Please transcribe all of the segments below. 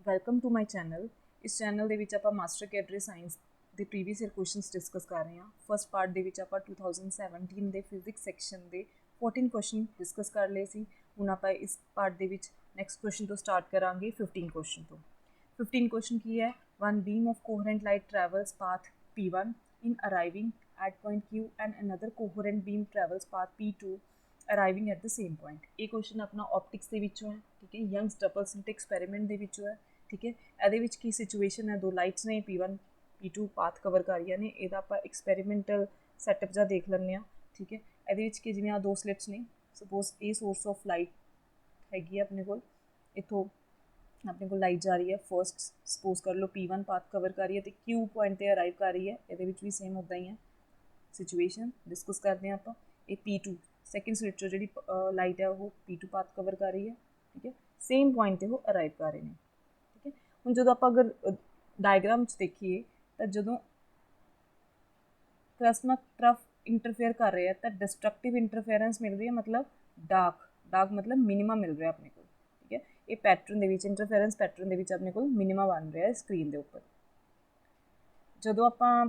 Welcome to my channel. ਇਸ channel ਦੇ ਵਿੱਚ ਆਪਾਂ ਮਾਸਟਰ ਕੈਡਰੇ ਸਾਇੰਸ ਦੇ ਪ੍ਰੀਵੀਅਸ ਈਅਰ ਕੁਐਸਚਨਸ ਡਿਸਕਸ ਕਰ ਰਹੇ ਹਾਂ। ਫਸਟ ਪਾਰਟ ਦੇ ਵਿੱਚ ਆਪਾਂ 2017 ਦੇ ਫਿਜ਼ਿਕਸ ਸੈਕਸ਼ਨ ਦੇ 14 ਕੁਐਸਚਨ ਡਿਸਕਸ ਕਰ ਲਏ ਸੀ। ਹੁਣ ਆਪਾਂ ਇਸ ਪਾਰਟ ਦੇ ਵਿੱਚ ਨੈਕਸਟ ਕੁਐਸਚਨ ਤੋਂ ਸਟਾਰਟ ਕਰਾਂਗੇ 15 ਕੁਐਸਚਨ ਤੋਂ। 15 ਕੁਐਸਚਨ ਕੀ ਹੈ? One beam of coherent light travels path P1 in arriving at point Q and another coherent beam travels path P2 ਅਰਾਈਵਿੰਗ at the same point. ਇਹ ਕੁਐਸਚਨ ਆਪਣਾ optics ਦੇ ਵਿੱਚੋਂ ਹੈ, ਠੀਕ ਹੈ, ਯੰਗਸ ਡਬਲ ਸਲਿਟ ਐਕਸਪੈਰੀਮੈਂਟ ਦੇ ਵਿੱਚੋਂ ਹੈ, ਠੀਕ ਹੈ। ਇਹਦੇ ਵਿੱਚ ਕੀ ਸਿਚੁਏਸ਼ਨ ਹੈ? ਦੋ ਲਾਈਟਸ ਨੇ P1 P2 ਪਾਥ ਕਵਰ ਕਰ ਰਹੀਆਂ ਨੇ। ਇਹਦਾ ਆਪਾਂ ਐਕਸਪੈਰੀਮੈਂਟਲ ਸੈਟਅਪ ਜਾਂ ਦੇਖ ਲੈਂਦੇ ਹਾਂ, ਠੀਕ ਹੈ। ਇਹਦੇ ਵਿੱਚ ਕੀ, ਜਿਵੇਂ ਆ ਦੋ ਸਲਿਟਸ ਨੇ, ਸਪੋਜ਼ ਇਹ ਸੋਰਸ ਆਫ ਲਾਈਟ ਹੈਗੀ ਹੈ ਆਪਣੇ ਕੋਲ, ਇੱਥੋਂ ਆਪਣੇ ਕੋਲ ਲਾਈਟ ਜਾ ਰਹੀ ਹੈ। ਫਸਟ ਸਪੋਜ਼ ਕਰ ਲਓ P1 ਪਾਥ ਕਵਰ ਕਰ ਰਹੀ ਹੈ ਅਤੇ Q ਪੁਆਇੰਟ 'ਤੇ ਅਰਾਈਵ ਕਰ ਰਹੀ ਹੈ। ਇਹਦੇ ਵਿੱਚ ਵੀ ਸੇਮ ਉੱਦਾਂ ਹੀ ਹੈ। ਸਿਚੁਏਸ਼ਨ ਡਿਸਕਸ ਕਰਦੇ ਹਾਂ ਆਪਾਂ। ਇਹ P2 ਸੈਕਿੰਡ ਸਲਿਟ 'ਚੋਂ ਜਿਹੜੀ ਲਾਈਟ ਹੈ ਉਹ P2 ਪਾਥ ਕਵਰ ਕਰ ਰਹੀ ਹੈ, ਠੀਕ ਹੈ। ਸੇਮ ਪੁਆਇੰਟ 'ਤੇ ਉਹ ਅਰਾਈਵ ਕਰ ਰਹੇ ਨੇ, ਠੀਕ ਹੈ। ਹੁਣ ਜਦੋਂ ਆਪਾਂ ਅਗਰ ਡਾਇਗਰਾਮ 'ਚ ਦੇਖੀਏ ਤਾਂ ਜਦੋਂ ਕਰਸਟ ਨਾਲ ਟਰਫ ਇੰਟਰਫੇਅਰ ਕਰ ਰਹੇ ਆ ਤਾਂ ਡਿਸਟਰਕਟਿਵ ਇੰਟਰਫੇਰੈਂਸ ਮਿਲ ਰਹੀ ਹੈ, ਮਤਲਬ ਡਾਰਕ ਮਤਲਬ ਮਿਨੀਮਾ ਮਿਲ ਰਿਹਾ ਆਪਣੇ ਕੋਲ, ਠੀਕ ਹੈ। ਇਹ ਪੈਟਰਨ ਦੇ ਵਿੱਚ ਇੰਟਰਫੇਰੈਂਸ ਪੈਟਰਨ ਦੇ ਵਿੱਚ ਆਪਣੇ ਕੋਲ ਮਿਨੀਮਾ ਬਣ ਰਿਹਾ ਸਕਰੀਨ ਦੇ ਉੱਪਰ। ਜਦੋਂ ਆਪਾਂ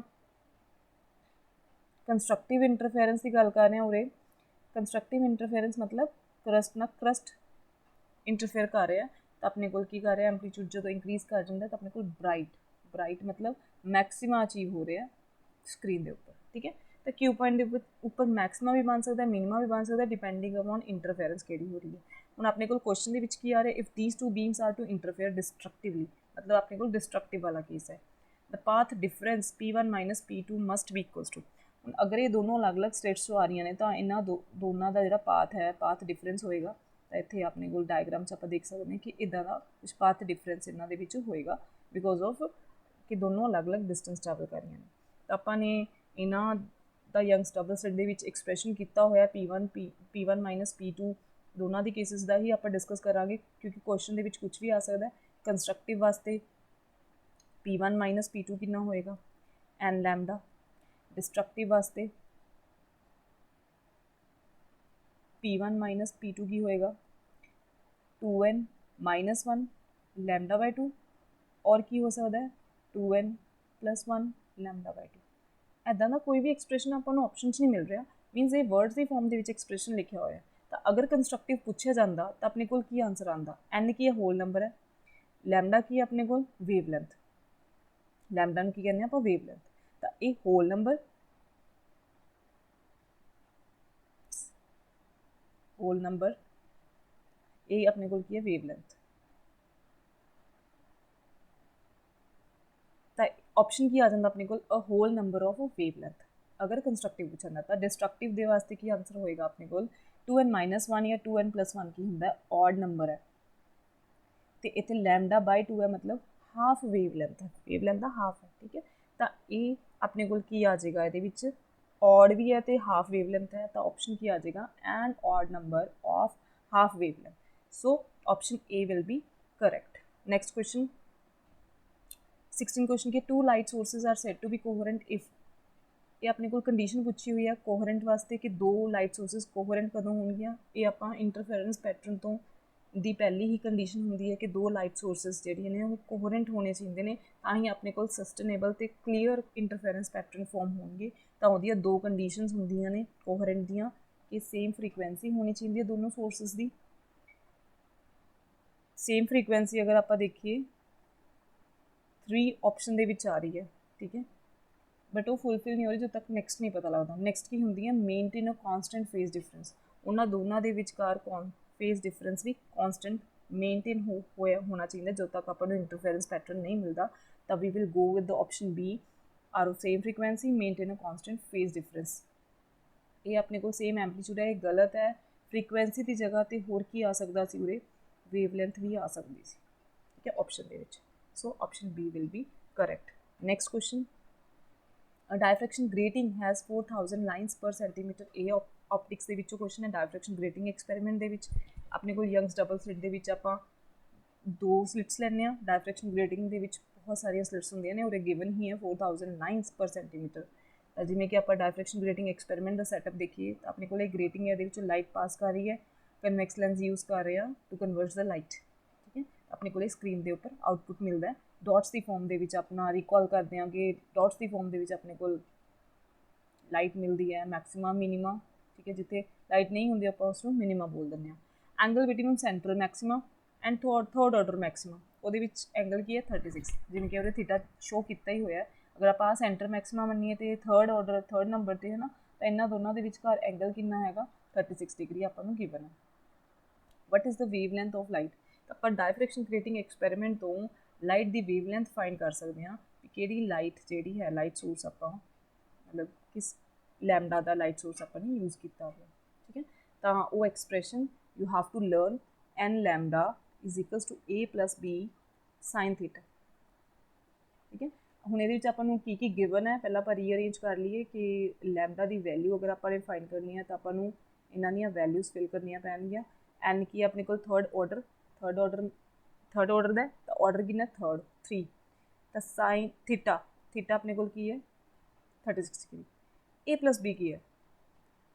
ਕੰਸਟਰਕਟਿਵ ਇੰਟਰਫੇਰੈਂਸ ਦੀ ਗੱਲ ਕਰ ਰਹੇ ਹਾਂ ਉਰੇ, ਕੰਸਟਰਕਟਿਵ ਇੰਟਰਫੇਰੈਂਸ ਮਤਲਬ ਕਰਸਟ ਨਾਲ ਕਰਸਟ ਇੰਟਰਫੇਅਰ ਕਰ ਰਿਹਾ ਤਾਂ ਆਪਣੇ ਕੋਲ ਕੀ ਕਰ ਰਿਹਾ, ਐਂਪਲੀਟਿਊਡ ਜਦੋਂ ਇੰਕਰੀਜ਼ ਕਰ ਜਾਂਦਾ ਤਾਂ ਆਪਣੇ ਕੋਲ ਬ੍ਰਾਈਟ ਮਤਲਬ ਮੈਕਸਿਮਾ ਅਚੀਵ ਹੋ ਰਿਹਾ ਸਕਰੀਨ ਦੇ ਉੱਪਰ, ਠੀਕ ਹੈ। ਤਾਂ ਕਿਊ ਪੁਆਇੰਟ ਦੇ ਉੱਪਰ ਮੈਕਸਿਮਾ ਵੀ ਬਣ ਸਕਦਾ, ਮਿਨੀਮਾ ਵੀ ਬਣ ਸਕਦਾ, ਡਿਪੈਂਡਿੰਗ ਅਪੋਨ ਇੰਟਰਫੇਰੈਂਸ ਕਿਹੜੀ ਹੋ ਰਹੀ ਹੈ। ਹੁਣ ਆਪਣੇ ਕੋਲ ਕੁਐਸਚਨ ਦੇ ਵਿੱਚ ਕੀ ਆ ਰਿਹਾ? If these two beams are to interfere destructively, ਮਤਲਬ ਆਪਣੇ ਕੋਲ ਡਿਸਟਰਕਟਿਵ ਵਾਲਾ ਕੇਸ ਹੈ। The path difference P1 - P2 must be equals to. ਹੁਣ ਅਗਰ ਇਹ ਦੋਨੋਂ ਅਲੱਗ-ਅਲੱਗ ਸਟੇਟਸ ਤੋਂ ਆ ਰਹੀਆਂ ਨੇ ਤਾਂ ਇਹਨਾਂ ਦੋਨਾਂ ਦਾ ਜਿਹੜਾ ਪਾਥ ਡਿਫਰੈਂਸ ਹੋਏਗਾ। ਤਾਂ ਇੱਥੇ ਆਪਣੇ ਕੋਲ ਡਾਇਗਰਾਮ 'ਚ ਆਪਾਂ ਦੇਖ ਸਕਦੇ ਹਾਂ ਕਿ ਇੱਦਾਂ ਦਾ ਕੁਛ ਪਾਥ ਡਿਫਰੈਂਸ ਇਹਨਾਂ ਦੇ ਵਿੱਚ ਹੋਏਗਾ ਬਿਕੋਜ਼ ਆਫ ਕਿ ਦੋਨੋਂ ਅਲੱਗ-ਅਲੱਗ ਡਿਸਟੈਂਸ ਟਰੈਵਲ ਕਰ ਰਹੀਆਂ ਨੇ। ਤਾਂ ਆਪਾਂ ਨੇ ਇਹਨਾਂ ਦਾ ਯੰਗਸ ਡਬਲ ਸਲਿਟ ਦੇ ਵਿੱਚ ਐਕਸਪ੍ਰੈਸ਼ਨ ਕੀਤਾ ਹੋਇਆ P1 - P2 ਦੋਨਾਂ ਦੇ ਕੇਸਿਸ ਦਾ ਹੀ ਆਪਾਂ ਡਿਸਕਸ ਕਰਾਂਗੇ, ਕਿਉਂਕਿ ਕੁਐਸਚਨ ਦੇ ਵਿੱਚ ਕੁਝ ਵੀ ਆ ਸਕਦਾ। ਕੰਸਟਰਕਟਿਵ ਵਾਸਤੇ P1 - P2 ਕਿੰਨਾ ਹੋਏਗਾ? n lambda. डिस्ट्रक्टिव वास्ते P1 - P2 की होएगा 2n - 1 λ/2 और की हो सकता है 2n + 1 λ/2। ਇੱਦਾਂ ਦਾ ਕੋਈ ਵੀ ਐਕਸਪ੍ਰੈਸ਼ਨ ਆਪਾਂ ਨੂੰ ਆਪਸ਼ਨ 'ਚ ਨਹੀਂ ਮਿਲ ਰਿਹਾ, ਮੀਨਸ ਇਹ ਵਰਡਸ ਦੀ ਫਾਰਮ ਦੇ ਵਿੱਚ ਐਕਸਪ੍ਰੈਸ਼ਨ ਲਿਖਿਆ ਹੋਇਆ। ਤਾਂ ਅਗਰ ਕੰਸਟਰਕਟਿਵ ਪੁੱਛਿਆ ਜਾਂਦਾ ਤਾਂ ਆਪਣੇ ਕੋਲ ਕੀ ਆਂਸਰ ਆਉਂਦਾ? n ਕੀ ਹੈ? ਹੋਲ ਨੰਬਰ ਹੈ। ਲੈਮਡਾ ਕੀ ਹੈ ਆਪਣੇ ਕੋਲ? Wave length. ਲੈਮਡਾ ਨੂੰ ਕੀ ਕਹਿੰਦੇ ਆਪਾਂ? Wavelength. ਤਾਂ ਇਹ ਹੋਲ ਨੰਬਰ ਇਹ ਆਪਣੇ ਕੋਲ ਕੀ ਹੈ? Wavelength. ਤਾਂ ਆਪਸ਼ਨ ਕੀ ਆ ਜਾਂਦਾ ਆਪਣੇ ਕੋਲ? Uh whole number of wavelength ਅਗਰ ਕੰਸਟਰਕਟਿਵ ਪੁੱਛਣਾ। ਤਾਂ ਡਿਸਟਰਕਟਿਵ ਦੇ ਵਾਸਤੇ ਕੀ ਆਂਸਰ ਹੋਏਗਾ ਆਪਣੇ ਕੋਲ? 2n - 1 ਜਾਂ 2n + 1 ਕੀ ਹੁੰਦਾ? ਔਡ ਨੰਬਰ ਹੈ ਤੇ ਇੱਥੇ λ/2 ਹੈ, ਮਤਲਬ ਹਾਫ ਵੇਵ ਲੈਂਥ ਹੈ। ਵੇਵ ਲੈਂਥ ਦਾ ਹਾਫ ਹੈ, ਠੀਕ ਹੈ। ਤਾਂ ਇਹ ਆਪਣੇ ਕੋਲ ਕੀ ਆ ਜਾਏਗਾ? ਇਹਦੇ ਵਿੱਚ ਔਡ ਵੀ ਹੈ ਤੇ ਹਾਫ ਵੇਵ ਲੈਂਥ ਹੈ। ਤਾਂ ਆਪਸ਼ਨ ਕੀ ਆ ਜਾਏਗਾ? An odd number of half wave length. So option A will be correct. Next question 16 question ਕਿ 2 light sources are said to be coherent if. ਇਹ ਆਪਣੇ ਕੋਲ ਕੰਡੀਸ਼ਨ ਪੁੱਛੀ ਹੋਈ ਹੈ ਕੋਹਰੈਂਟ ਵਾਸਤੇ ਕਿ ਦੋ ਲਾਈਟ ਸੋਰਸਿਸ ਕੋਹਰੈਂਟ ਕਦੋਂ ਹੋਣਗੀਆਂ। ਇਹ ਆਪਾਂ ਇੰਟਰਫੇਰੈਂਸ ਪੈਟਰਨ ਤੋਂ ਦੀ ਪਹਿਲੀ ਹੀ ਕੰਡੀਸ਼ਨ ਹੁੰਦੀ ਹੈ ਕਿ ਦੋ ਲਾਈਟ ਸੋਰਸਿਸ ਜਿਹੜੀਆਂ ਨੇ ਉਹ ਕੋਹਰੈਂਟ ਹੋਣੇ ਚਾਹੀਦੇ ਨੇ, ਤਾਂ ਹੀ ਆਪਣੇ ਕੋਲ ਸਸਟੇਨੇਬਲ ਅਤੇ ਕਲੀਅਰ ਇੰਟਰਫੇਰੈਂਸ ਪੈਟਰਨ ਫੋਰਮ ਹੋਣਗੇ। ਤਾਂ ਉਹਦੀਆਂ ਦੋ ਕੰਡੀਸ਼ਨਸ ਹੁੰਦੀਆਂ ਨੇ ਕੋਹਰੈਂਟ ਦੀਆਂ ਕਿ ਸੇਮ ਫਰੀਕੁਐਂਸੀ ਹੋਣੀ ਚਾਹੀਦੀ ਹੈ ਦੋਨੋਂ ਸੋਰਸਿਸ ਦੀ। ਸੇਮ ਫਰੀਕੁਐਂਸੀ ਅਗਰ ਆਪਾਂ ਦੇਖੀਏ 3 ਆਪਸ਼ਨ ਦੇ ਵਿੱਚ ਆ ਰਹੀ ਹੈ, ਠੀਕ ਹੈ, ਬਟ ਉਹ ਫੁਲਫਿਲ ਨਹੀਂ ਹੋ ਰਹੀ ਜਦੋਂ ਤੱਕ ਨੈਕਸਟ ਨਹੀਂ ਪਤਾ ਲੱਗਦਾ। ਨੈਕਸਟ ਕੀ ਹੁੰਦੀ ਹੈ? Maintain a constant phase difference. ਉਹਨਾਂ ਦੋਨਾਂ ਦੇ ਵਿਚਕਾਰ ਫੇਜ਼ ਡਿਫਰੈਂਸ ਵੀ ਕਾਂਸਟੈਂਟ ਮੇਨਟੇਨ ਹੋਣਾ ਚਾਹੀਦਾ ਜਦੋਂ ਤੱਕ ਆਪਾਂ ਨੂੰ ਇੰਟਰਫੇਰੈਂਸ ਪੈਟਰਨ ਨਹੀਂ ਮਿਲਦਾ। ਤਾਂ we will go with the option B, or of same frequency maintain a constant phase difference. ਇਹ ਆਪਣੇ ਕੋਲ ਸੇਮ ਐਂਪਲੀਟਿਊਡ ਹੈ, ਇਹ ਗਲਤ ਹੈ। ਫਰੀਕੁਐਂਸੀ ਦੀ ਜਗ੍ਹਾ 'ਤੇ ਹੋਰ ਕੀ ਆ ਸਕਦਾ ਸੀ? ਉਰੇ ਵੇਵ ਲੈਂਥ ਵੀ ਆ ਸਕਦੀ ਸੀ, ਠੀਕ ਹੈ, ਆਪਸ਼ਨ ਦੇ ਵਿੱਚ। ਸੋ option B will be correct. Next question A diffraction grating has 4000 lines per centimeter। ਇਹ ਆਪਟਿਕਸ ਦੇ ਵਿੱਚੋਂ ਕੁਐਸਚਨ ਹੈ। ਡਾਇਫ੍ਰੈਕਸ਼ਨ ਗ੍ਰੇਟਿੰਗ ਐਕਸਪੈਰੀਮੈਂਟ ਦੇ ਵਿੱਚ ਆਪਣੇ ਕੋਲ ਯੰਗਸ ਡਬਲ ਸਲਿਟ ਦੇ ਵਿੱਚ ਆਪਾਂ ਦੋ ਸਲਿਟਸ ਲੈਂਦੇ ਹਾਂ। ਡਾਇਫ੍ਰੈਕਸ਼ਨ ਗ੍ਰੇਟਿੰਗ ਦੇ ਵਿੱਚ ਬਹੁਤ ਸਾਰੀਆਂ ਸਲਿਟਸ ਹੁੰਦੀਆਂ ਨੇ, ਉਹਦੇ ਗਿਵਨ ਹੀ ਹੈ 4000 ਲਾਈਨਸ ਪਰ ਸੈਂਟੀਮੀਟਰ। ਤਾਂ ਜਿਵੇਂ ਕਿ ਆਪਾਂ ਡਾਇਫ੍ਰੈਕਸ਼ਨ ਗ੍ਰੇਟਿੰਗ ਐਕਸਪੈਰੀਮੈਂਟ ਦਾ ਸੈਟਅਪ ਦੇਖੀਏ ਤਾਂ ਆਪਣੇ ਕੋਲ ਇਹ ਗ੍ਰੇਟਿੰਗ ਹੈ, ਇਹਦੇ ਵਿੱਚੋਂ ਲਾਈਟ ਪਾਸ ਕਰ ਰਹੀ ਹੈ, ਕਨਵੈਕਸ ਲੈਂਸ ਯੂਜ਼ ਕਰ ਰਹੇ ਹਾਂ ਟੂ ਕਨਵਰਟ ਦ ਲਾਈਟ, ਠੀਕ ਹੈ। अपने को स्क्रीन के उपर आउटपुट मिलता है। डॉट्स की फॉर्म के अपना रिकॉल करते हैं कि डॉट्स की फॉर्म के अपने को लाइट मिलती है मैक्सिमा मिनीमा, ठीक है, जिथे लाइट नहीं होंगी आप उसको मिनीमा बोल दें। Angle between central maxima and third order maxima, वो एंगल की है 36, जिमें कि वो थीटा शो किया ही होया। अगर आप सेंटर मैक्सिमा मनीए तो थर्ड नंबर पर है ना, तो इन्होंने दोनों के विचकार एंगल कितना है 36 डिग्री आपको गिवन है। What is the wave length of light, तो आप डायफ्रैक्शन क्रिएटिंग एक्सपैरीमेंट तो लाइट की वेव लेंथ फाइंड कर सकते हैं कि लाइट जी है लाइट सोर्स आप मतलब किस लैमडा का लाइट सोर्स अपने यूज़ किया हुआ, ठीक है। तो वो expression you have to learn n lambda is equals to a plus b sine theta, ठीक है। ਹੁਣ ਇਹਦੇ ਵਿੱਚ ਆਪਾਂ ਨੂੰ ਕੀ ਗਿਵਨ ਹੈ, ਪਹਿਲਾਂ ਆਪਾਂ ਰੀਅਰੇਂਜ ਕਰ ਲਈਏ ਕਿ ਲੈਮਡਾ ਦੀ ਵੈਲਿਊ ਅਗਰ ਆਪਾਂ ਨੇ ਫਾਈਂਡ ਕਰਨੀ ਹੈ ਤਾਂ ਆਪਾਂ ਨੂੰ ਇਹਨਾਂ ਦੀਆਂ ਵੈਲਿਊਜ਼ ਫਿਲ ਕਰਨੀਆਂ ਪੈਣਗੀਆਂ। ਐਨ ਕੀ ਆਪਣੇ ਕੋਲ ਥਰਡ ਆਰਡਰ ਦਾ ਤਾਂ ਆਰਡਰ ਕਿੰਨਾ 3 ਤਾਂ ਸਾइन थीटा ਆਪਣੇ ਕੋਲ ਕੀ ਹੈ 36 डिग्री। ए प्लस बी की है,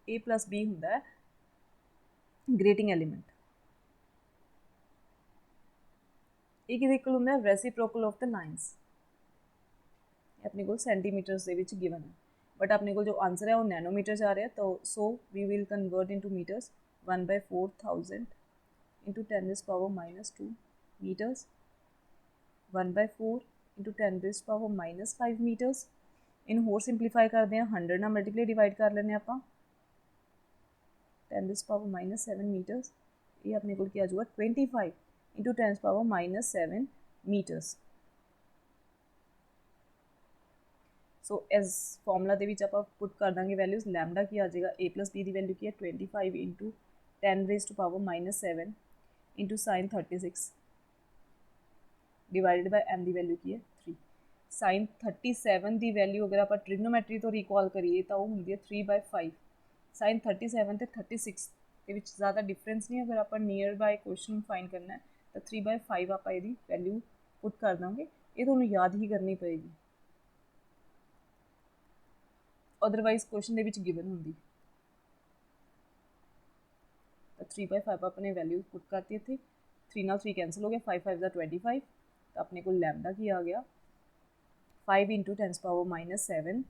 ए प्लस बी होंदा है ग्रेटिंग एलीमेंट, ये किहदे इक्वल होंदा है रेसिप्रोकल ऑफ द लाइन्स, अपने को सेंटीमीटर्स दे विच गिवन है, बट अपने को जो आंसर है वो नैनोमीटर्स आ रहा है। तो so we will convert into metres 1/4000 into 10⁻⁻2 metres, 1/4 into 10⁻⁻5 metres. इन होर सिंपलीफाई करते हैं 100 ना मल्टीप्लाई डिवाइड कर लें आप 10⁻⁻7 मीटर्स, ये अपने को क्या आ जाएगा 25 इंटू 10⁻⁻7 मीटर्स। सो इस फॉर्मूला के आप पुट कर देंगे वैल्यूज़, लैमडा की आ जाएगा ए प्लस बी की वैल्यू की है 25 into 10⁻⁻7 into sine 36 divided by m की वैल्यू की है 3। साइन 37 की वैल्यू अगर आप ट्रिग्नोमैट्री तो रिकॉल करिए तो वो होंगी है 3/5। साइन 37 तो 36 के ज़्यादा डिफरेंस नहीं, अगर आप नियर बाय क्वेश्चन फाइंड करना है तो 3/5 आप वैल्यू पुट कर देंगे, ये तो याद ही करनी पएगी, अदरवाइज क्वेश्चन के गिवन होंगी। तो 3/5 अपने वैल्यू पुट करती इतने 3 नाल 3 कैंसल हो गया, 5×5 = 25, तो अपने को लैमडा की आ गया 5 इंटू 10⁻⁻7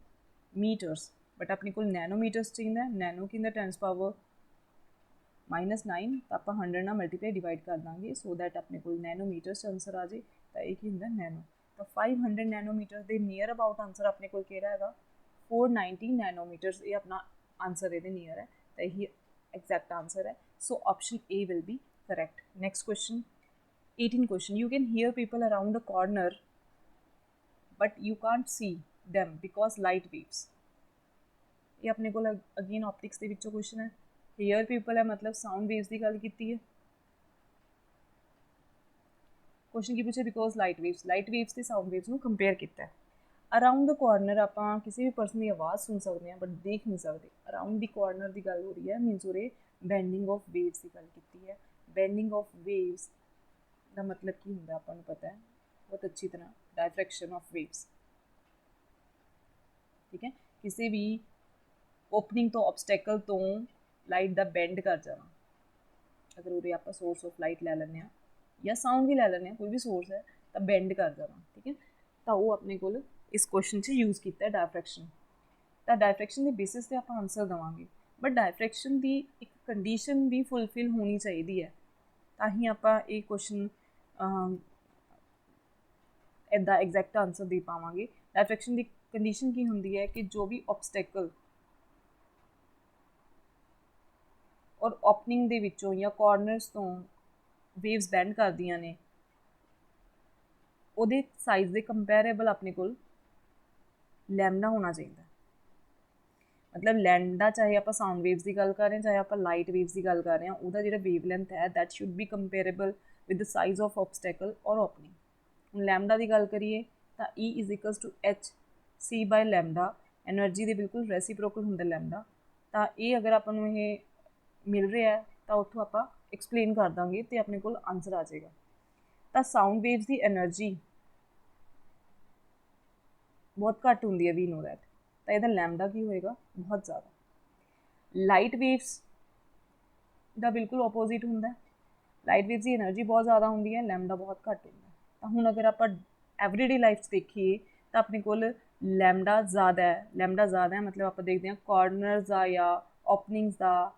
मीटर्स, बट अपने को नैनोमीटर्स चाहिए, नैनो की 10⁻⁻9, तो आप 100 ना मल्टीप्लाई डिवाइड कर देंगे सो दैट अपने को नैनोमीटर्स आंसर आ जाए। तो ये होंगे नैनो, तो 500 नैनोमीटर के नियर अबाउट आंसर अपने को है 490 नैनोमीटर्स, ये अपना आंसर ये नियर है, तो यही एग्जैक्ट आंसर है। So option A will be correct. Next question 18 question, you can hear people around a corner but you can't see them because light waves, ये अपने को अगेन ऑप्टिक्स के विचों क्वेश्चन है। हियर पीपल है मतलब sound waves की गल की है, क्वेश्चन की पूछे बिकॉज लाइट वेव्स के साउंड वेव्स को कंपेयर किया है। अराउंड द कॉर्नर आप किसी भी परसन की आवाज़ सुन सकते हैं बट देख नहीं सकते, अराउंड द कॉर्नर की गल हो रही है, मीनस उरे बैंडिंग ऑफ वेव्स की गल की है। बैंडिंग ऑफ वेव्स का मतलब की होंगे आपको पता है बहुत अच्छी तरह, डायफ्रैक्शन ऑफ वेव्स, ठीक है। किसी भी ओपनिंग तो ऑब्सटैकल तो लाइट का बैंड कर जाना, अगर उरे आप सोर्स ऑफ लाइट लै लें या साउंड भी लै लें, कोई भी सोर्स है तो बैंड कर जाना, ठीक है। तो वो अपने को इस क्वेश्चन से यूज़ किया डायफ्रैक्शन, तो डायफ्रैक्शन के बेसिस पे आप आंसर देवांगे, बट डायफ्रैक्शन की एक कंडीशन भी फुलफिल होनी चाहिए है, ताकि आप ये क्वेश्चन इदा एग्जैक्ट आंसर दे पावांगे। डायफ्रैक्शन की कंडीशन की होंगी है कि जो भी ऑब्सटैकल और ओपनिंग दे विचों या कॉर्नरस तो वेव्स बैंड कर दियां ने, ਉਹਦੇ साइज के कंपेरेबल अपने को लैमडा होना चाहिए। मतलब लैमडा चाहे आप साउंड वेव्स की गल कर रहे हैं चाहे आप लाइट वेव्स की गल कर रहे हैं, उसका जो वेव लेंथ है that should be comparable with the size of obstacle और ओपनिंग। हम लैमडा की गल करिए तो E = Hc/λ, एनर्जी के बिल्कुल रेसिप्रोकल होंगे लैमडा। तो ये अगर आपको ये मिल रहा है तो उतों आप एक्सप्लेन कर देंगे तो अपने को आंसर आ जाएगा। तो साउंड वेव्स की एनर्जी बहुत घट होंगी है, वी नो दैट, तो यदा लैमडा की होएगा बहुत ज़्यादा। लाइट वेव्स का बिल्कुल ओपोजिट होंगे, ਲਾਈਟ ਵੇਵਸ ਦੀ એનર્ਜੀ ਬਹੁਤ ਜ਼ਿਆਦਾ ਹੁੰਦੀ ਹੈ, ਲੈਮਡਾ ਬਹੁਤ ਘੱਟ ਹੁੰਦਾ। ਤਾਂ ਹੁਣ ਅਗਰ ਆਪਾਂ ਐਵਰੀਡੇ ਲਾਈਫ 'ਚ ਦੇਖੀਏ ਤਾਂ ਆਪਣੇ ਕੋਲ ਲੈਮਡਾ ਜ਼ਿਆਦਾ ਹੈ, ਮਤਲਬ ਆਪਾਂ ਦੇਖਦੇ ਹਾਂ ਕਾਰਨਰਸ ਦਾ ਜਾਂ ਓਪਨਿੰਗਸ ਦਾ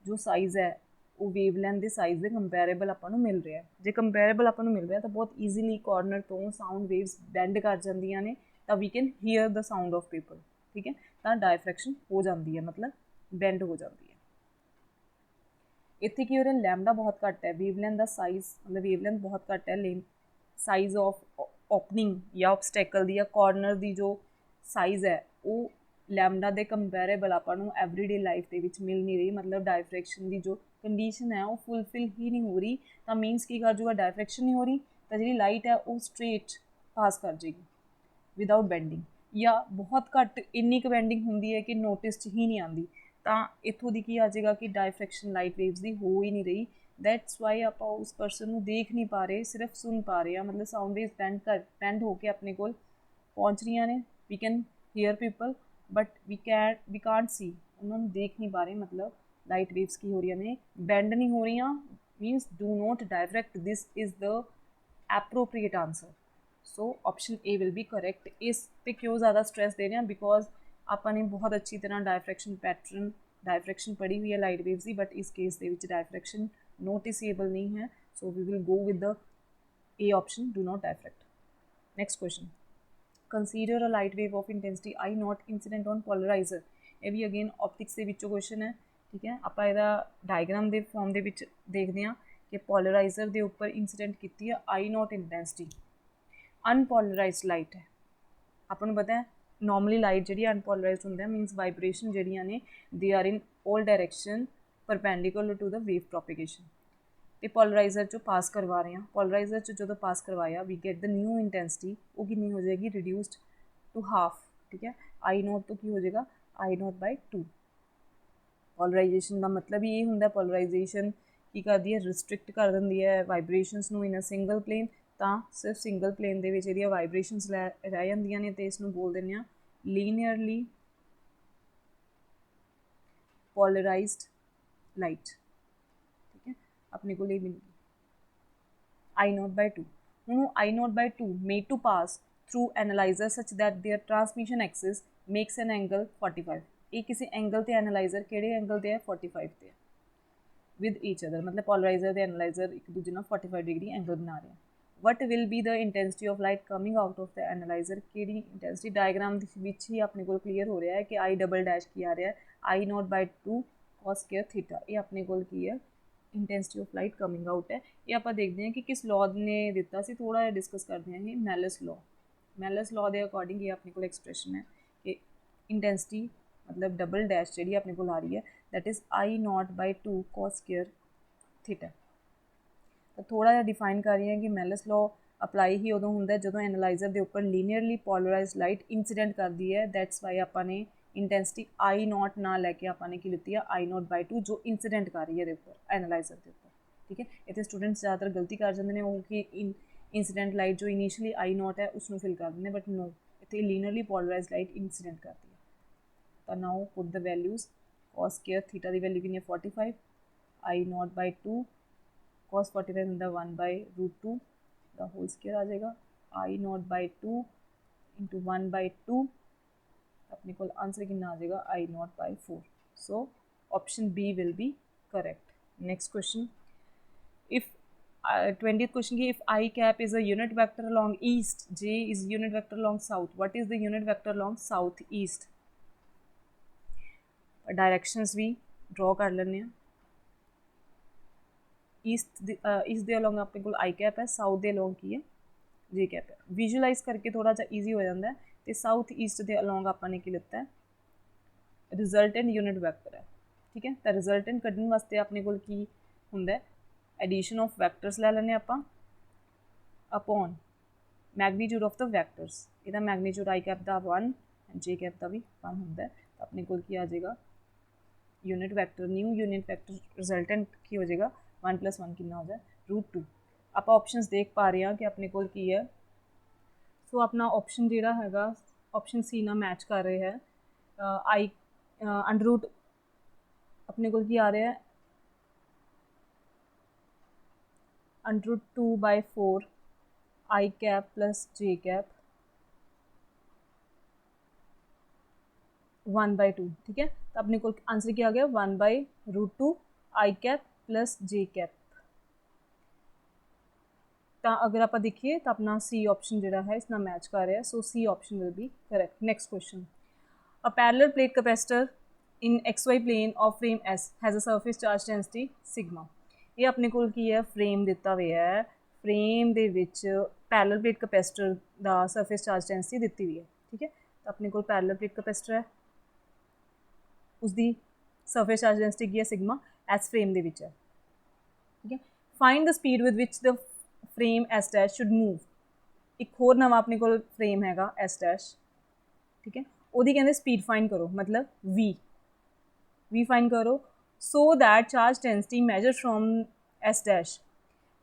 ਜੋ ਸਾਈਜ਼ ਹੈ ਉਹ ਵੇਵਲੈਂਥ ਦੇ ਸਾਈਜ਼ ਦੇ ਕੰਪੈਰੇਬਲ ਆਪਾਂ ਨੂੰ ਮਿਲ ਰਿਹਾ। ਜੇ ਕੰਪੈਰੇਬਲ ਆਪਾਂ ਨੂੰ ਮਿਲ ਰਿਹਾ ਤਾਂ ਬਹੁਤ ਈਜ਼ੀਲੀ ਕਾਰਨਰ ਤੋਂ ਸਾਊਂਡ ਵੇਵਸ ਬੈਂਡ ਕਰ ਜਾਂਦੀਆਂ ਨੇ, ਤਾਂ we can hear the sound of people, ਠੀਕ ਹੈ। ਤਾਂ ਡਾਇਫਰੈਕਸ਼ਨ ਹੋ ਜਾਂਦੀ ਹੈ, ਮਤਲਬ ਬੈਂਡ ਹੋ ਜਾਂਦੀ ਹੈ। ਇੱਥੇ ਕੀ ਹੋ ਰਿਹਾ, ਲੈਮਡਾ ਬਹੁਤ ਘੱਟ ਹੈ, ਵੇਵਲੈਂਥ ਦਾ ਸਾਈਜ਼ ਮਤਲਬ ਵੇਵਲੈਂਥ ਬਹੁਤ ਘੱਟ ਹੈ, ਸਾਈਜ਼ ਆਫ ਓਪਨਿੰਗ ਜਾਂ ਓਬਸਟੈਕਲ ਦੀ ਜਾਂ ਕਾਰਨਰ ਦੀ ਜੋ ਸਾਈਜ਼ ਹੈ ਉਹ ਲੈਮਡਾ ਦੇ ਕੰਪੈਰੇਬਲ ਆਪਾਂ ਨੂੰ ਐਵਰੀਡੇ ਲਾਈਫ ਦੇ ਵਿੱਚ ਮਿਲ ਨਹੀਂ ਰਹੀ। ਮਤਲਬ ਡਾਇਫਰੈਕਸ਼ਨ ਦੀ ਜੋ ਕੰਡੀਸ਼ਨ ਹੈ ਉਹ ਫੁੱਲਫਿਲ ਹੀ ਨਹੀਂ ਹੋ ਰਹੀ। ਤਾਂ ਮੀਨਸ ਕੀ ਕਰ ਜੂਗਾ, ਡਾਇਫਰੈਕਸ਼ਨ ਨਹੀਂ ਹੋ ਰਹੀ ਤਾਂ ਜਿਹੜੀ ਲਾਈਟ ਹੈ ਉਹ ਸਟ੍ਰੇਟ ਪਾਸ ਕਰ ਜਾਏਗੀ ਵਿਦਾਊਟ ਬੈਂਡਿੰਗ, ਜਾਂ ਬਹੁਤ ਘੱਟ ਇੰਨੀ ਕੁ ਬੈਂਡਿੰਗ ਹੁੰਦੀ ਹੈ ਕਿ ਨੋਟਿਸ 'ਚ ਹੀ ਨਹੀਂ ਆਉਂਦੀ। ਤਾਂ ਇੱਥੋਂ ਦੀ ਕੀ ਆ ਜਾਏਗਾ ਕਿ ਡਾਇਫਰੈਕਸ਼ਨ ਲਾਈਟ ਵੇਵਸ ਦੀ ਹੋ ਹੀ ਨਹੀਂ ਰਹੀ। ਦੈਟਸ ਵਾਈ ਆਪਾਂ ਉਸ ਪਰਸਨ ਨੂੰ ਦੇਖ ਨਹੀਂ ਪਾ ਰਹੇ, ਸਿਰਫ ਸੁਣ ਪਾ ਰਹੇ ਹਾਂ। ਮਤਲਬ ਸਾਊਂਡ ਵੇਵਸ ਬੈਂਡ ਹੋ ਕੇ ਆਪਣੇ ਕੋਲ ਪਹੁੰਚ ਰਹੀਆਂ ਨੇ, we can hear people but we can't see, ਉਹਨਾਂ ਨੂੰ ਦੇਖ ਨਹੀਂ ਪਾ ਰਹੇ। ਮਤਲਬ ਲਾਈਟ ਵੇਵਸ ਕੀ ਹੋ ਰਹੀਆਂ ਨੇ, ਬੈਂਡ ਨਹੀਂ ਹੋ ਰਹੀਆਂ, means do not diffract. This is the appropriate answer. So option A will be correct. ਇਸ 'ਤੇ ਕਿਉਂ ਜ਼ਿਆਦਾ ਸਟ੍ਰੈਸ ਦੇ ਰਹੇ ਹਾਂ, ਬਿਕੋਜ਼ ਆਪਾਂ ਨੇ ਬਹੁਤ ਅੱਛੀ ਤਰ੍ਹਾਂ ਡਾਇਫਰੈਕਸ਼ਨ ਪੜ੍ਹੀ ਹੋਈ ਹੈ ਲਾਈਟ ਵੇਵਸ ਦੀ, ਬਟ ਇਸ ਕੇਸ ਦੇ ਵਿੱਚ ਡਾਇਫਰੈਕਸ਼ਨ ਨੋਟਿਸੇਬਲ ਨਹੀਂ ਹੈ। So we will go with the A option, do not diffract. Next question, consider a light wave of intensity I naught incident on polarizer. ਇਹ ਵੀ ਅਗੇਨ ਆਪਟਿਕਸ ਦੇ ਵਿੱਚੋਂ ਕੁਐਸਚਨ ਹੈ, ਠੀਕ ਹੈ। ਆਪਾਂ ਇਹਦਾ ਡਾਇਗਰਾਮ ਦੇ ਫਾਰਮ ਦੇ ਵਿੱਚ ਦੇਖਦੇ ਹਾਂ ਕਿ ਪੋਲਰਾਈਜ਼ਰ ਦੇ ਉੱਪਰ ਇੰਸੀਡੈਂਟ ਕੀਤੀ ਹੈ I ਨੋਟ ਇੰਟੈਂਸਿਟੀ। ਅਨਪੋਲਰਾਈਜ਼ਡ ਲਾਈਟ ਹੈ, ਆਪਾਂ ਨੂੰ ਪਤਾ ਹੈ ਨੋਰਮਲੀ ਲਾਈਟ ਜਿਹੜੀ ਅਨਪੋਲਰਾਈਜ਼ਡ ਹੁੰਦਾ ਮੀਨਸ ਵਾਈਬ੍ਰੇਸ਼ਨ ਜਿਹੜੀਆਂ ਨੇ they are in all direction perpendicular to the wave propagation. ਤੇ ਪੋਲਰਾਈਜ਼ਰ 'ਚੋਂ ਪਾਸ ਕਰਵਾ ਰਹੇ ਹਾਂ, ਪੋਲਰਾਈਜ਼ਰ 'ਚ ਜਦੋਂ ਪਾਸ ਕਰਵਾਇਆ we get the new intensity, ਉਹ ਕਿੰਨੀ ਹੋ ਜਾਏਗੀ, ਰਿਡਿਊਸਡ ਟੂ ਹਾਫ, ਠੀਕ ਹੈ। I ਨੋਟ ਤੋਂ ਕੀ ਹੋ ਜਾਏਗਾ, I ਨੋਟ ਬਾਈ 2। ਪੋਲਰਾਈਜੇਸ਼ਨ ਦਾ ਮਤਲਬ ਹੀ ਇਹ ਹੁੰਦਾ, ਪੋਲਰਾਈਜੇਸ਼ਨ ਕੀ ਕਰਦੀ ਹੈ, ਰਿਸਟ੍ਰਿਕਟ ਕਰ ਦਿੰਦੀ ਹੈ ਵਾਈਬ੍ਰੇਸ਼ਨਸ ਨੂੰ ਇਨ ਅ ਸਿੰਗਲ ਪਲੇਨ। ਤਾਂ ਸਿਰਫ ਸਿੰਗਲ ਪਲੇਨ ਦੇ ਵਿੱਚ ਇਹਦੀਆਂ ਵਾਈਬ੍ਰੇਸ਼ਨਸ ਰਹਿ ਜਾਂਦੀਆਂ ਨੇ, ਅਤੇ ਇਸ ਨੂੰ ਬੋਲ ਦਿੰਦੇ ਹਾਂ ਲੀਨੀਅਰਲੀ ਪੋਲਰਾਈਜ਼ਡ ਲਾਈਟ, ਠੀਕ ਹੈ। ਆਪਣੇ ਕੋਲ ਇਹ ਮਿਲੇਗੀ I ਨੋਟ ਬਾਈ 2। ਹੁਣ I naught by 2 made to pass through analyzer such that their transmission axis makes an angle 45। ਇਹ ਕਿਸੇ ਐਂਗਲ 'ਤੇ ਐਨਾਲਾਈਜ਼ਰ ਕਿਹੜੇ ਐਂਗਲ 'ਤੇ ਹੈ, 45 'ਤੇ ਹੈ ਵਿਦ ਈਚ ਅਦਰ, ਮਤਲਬ ਪੋਲਰਾਈਜ਼ਰ ਦੇ ਐਨਾਲਾਈਜ਼ਰ ਇੱਕ ਦੂਜੇ ਨਾਲ 45 ਡਿਗਰੀ ਐਂਗਲ ਬਣਾ ਰਹੇ ਆ। What will be the intensity of light coming out of the analyzer. ਕਿਹੜੀ ਇੰਟੈਂਸਿਟੀ, ਡਾਇਗਰਾਮ ਦੇ ਵਿੱਚ ਹੀ ਆਪਣੇ ਕੋਲ ਕਲੀਅਰ ਹੋ ਰਿਹਾ ਹੈ ਕਿ I ਡਬਲ ਡੈਸ਼ ਕੀ ਆ ਰਿਹਾ, I naught by 2 cos square theta. ਇਹ ਆਪਣੇ ਕੋਲ ਕੀ ਹੈ, intensity of light coming out ਹੈ। ਇਹ ਆਪਾਂ ਦੇਖਦੇ ਹਾਂ ਕਿ ਕਿਸ ਲਾਅ ਨੇ ਦਿੱਤਾ ਸੀ, ਥੋੜ੍ਹਾ ਜਿਹਾ ਡਿਸਕਸ ਕਰਦੇ ਹਾਂ। ਇਹ ਮੈਲਸ ਲਾਅ ਦੇ ਅਕੋਰਡਿੰਗ ਇਹ ਆਪਣੇ ਕੋਲ ਐਕਸਪ੍ਰੈਸ਼ਨ ਹੈ ਕਿ ਇੰਟੈਂਸਿਟੀ ਮਤਲਬ ਡਬਲ ਡੈਸ਼ ਜਿਹੜੀ ਆਪਣੇ ਕੋਲ ਆ ਰਹੀ ਹੈ that is I naught by 2 cos square theta. ਤਾਂ ਥੋੜ੍ਹਾ ਜਿਹਾ ਡਿਫਾਈਨ ਕਰ ਰਹੀ ਹਾਂ ਕਿ ਮੈਲਸ ਲਾਅ ਅਪਲਾਈ ਹੀ ਉਦੋਂ ਹੁੰਦਾ ਜਦੋਂ ਐਨਾਲਾਈਜ਼ਰ ਦੇ ਉੱਪਰ ਲੀਨੀਅਰਲੀ ਪੋਲਰਾਈਜ਼ਡ ਲਾਈਟ ਇੰਸੀਡੈਂਟ ਕਰਦੀ ਹੈ। ਦੈਟਸ ਵਾਈ ਆਪਾਂ ਨੇ ਇੰਟੈਂਸਿਟੀ I ਨੋਟ ਨਾ ਲੈ ਕੇ ਆਪਾਂ ਨੇ ਕੀ ਲਿੱਤੀ ਆ, I ਨੋਟ ਬਾਈ 2 ਜੋ ਇੰਸੀਡੈਂਟ ਕਰ ਰਹੀ ਹੈ ਇਹਦੇ ਉੱਪਰ, ਐਨਾਲਾਈਜ਼ਰ ਦੇ ਉੱਪਰ, ਠੀਕ ਹੈ। ਇੱਥੇ ਸਟੂਡੈਂਟਸ ਜ਼ਿਆਦਾਤਰ ਗਲਤੀ ਕਰ ਜਾਂਦੇ ਨੇ ਉਹ ਕਿ ਇੰਸੀਡੈਂਟ ਲਾਈਟ ਜੋ ਇਨੀਸ਼ੀਅਲੀ I ਨੋਟ ਹੈ ਉਸਨੂੰ ਫਿਲ ਕਰ ਦਿੰਦੇ, ਬਟ ਨੋ, ਇੱਥੇ ਲੀਨੀਅਰਲੀ ਪੋਲਰਾਈਜ਼ਡ ਲਾਈਟ ਇੰਸੀਡੈਂਟ ਕਰਦੀ ਹੈ। ਤਾਂ ਨਾਓ ਪੁੱਟ ਦ ਵੈਲਿਊਜ਼, cos square ਥੀਟਾ ਦੀ ਵੈਲਿਊ ਕਿੰਨੀ ਹੈ 45, I ਨੋਟ ਬਾਈ 2 cos 45 ਹੁੰਦਾ 1 ਬਾਈ रूट 2 ਦਾ ਹੋਲ ਸਕੇਅਰ ਆ ਜਾਏਗਾ, I naught by 2 into 1 by 2, ਆਪਣੇ ਕੋਲ ਆਂਸਰ ਕਿੰਨਾ ਆ ਜਾਏਗਾ I naught by 4। So option B will be correct. Next question, if 20th question ki if I cap is a unit vector along east, J is unit vector along south, what is the unit vector along south east? Directions भी draw कर लेने हैं। East ਦੇ along ਆਪਣੇ ਕੋਲ I cap है, south ਦੇ along ਕੀ ਹੈ J कैप है। ਵਿਜ਼ੂਅਲਾਈਜ਼ ਕਰਕੇ ਥੋੜਾ ਜਿਹਾ ਈਜ਼ੀ ਹੋ ਜਾਂਦਾ ਹੈ। ਤੇ ਸਾਊਥ ਈਸਟ ਦੇ ਅਲੋਂਗ ਆਪਾਂ ਨੇ ਕੀ ਲਿੱਤਾ ਹੈ, ਰਿਜ਼ਲਟੈਂਟ ਯੂਨਿਟ ਵੈਕਟਰ ਹੈ, ਠੀਕ ਹੈ। ਤਾਂ ਰਿਜ਼ਲਟੈਂਟ ਕੱਢਣ ਵਾਸਤੇ ਆਪਣੇ ਕੋਲ ਕੀ ਹੁੰਦਾ ਹੈ, ਐਡੀਸ਼ਨ ਆਫ ਵੈਕਟਰਸ ਲੈ ਲੈਂਦੇ ਆਪਾਂ upon magnitude of the vectors. ਇਹਦਾ ਮੈਗਨੀਟਿਊਡ I कैप ਦਾ 1 J कैप ਦਾ ਵੀ 1 ਹੁੰਦਾ ਹੈ। ਤਾਂ ਆਪਣੇ ਕੋਲ ਕੀ ਆ ਜਾਏਗਾ, unit vector new unit vector resultant की हो जाएगा 1 + 1 कितना हो जाए √2। आप ऑप्शंस देख पा रहे हैं कि अपने कोल की है। सो अपना ऑप्शन जिहड़ा हैगा ऑप्शन सी ना मैच कर रहे हैं। आई अंडर रूट अपने कोल की आ रहा है √2/4 आई कैप प्लस जे कैप 1/2, ठीक है। तो अपने को आंसर क्या आ गया 1/√2 आई कैप प्लस जे कैप। तो अगर आप देखिए तो अपना सी ऑप्शन जो है इस मैच कर रहा है, so C option will be correct. Next question, a parallel plate capacitor in XY plane of frame S has a surface charge density sigma. ये अपने को की है फ्रेम दिता हुआ है, फ्रेम दे विच पैरेलल प्लेट कैपेसिटर दा सरफेस चार्ज डेंसिटी दी हुई है, ठीक है। तो अपने को पैरेलल प्लेट कैपेसिटर है, उसकी सरफेस चार्ज डेंसिटी की है सिग्मा, S फ्रेम दे विच है, ठीक है। Find the speed with which the frame S dash should move. एक होर नवा अपने को फ्रेम हैगा S डैश, ठीक है, ਉਹਦੀ ਕਹਿੰਦੇ स्पीड फाइंड करो, मतलब V फाइंड करो so that charge density measure from S dash,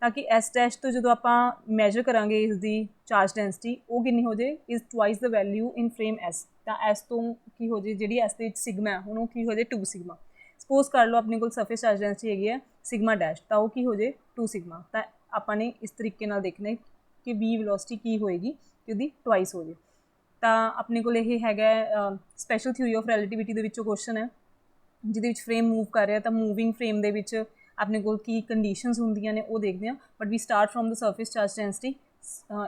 ताकि S डैश तो जो आप मैजर करांगे इसकी चार्ज डेंसिटी वो कितनी हो जाए is twice the value in frame S। तो S तो की हो जाए जी S के सिग्मा है हूँ की हो जाए 2 सिग्मा। सपोज कर लो अपने को सरफेस चार्ज डेंसिटी है सिग्मा डैश, तो वो की हो जाए 2 सिग्मा। तो आपने इस तरीके नाल देखना है कि V वेलोसिटी की होएगी कि उसकी ट्वाइस हो जाए। तो अपने को हैगा स्पैशल थ्योरी ऑफ रैलेटिविटी के क्वेश्चन है जिहदे विच फ्रेम मूव कर रहा, तो मूविंग फ्रेम दे विच अपने को की कंडीशनस होंदियां ने वो देखते हैं। But we start from the surface charge density,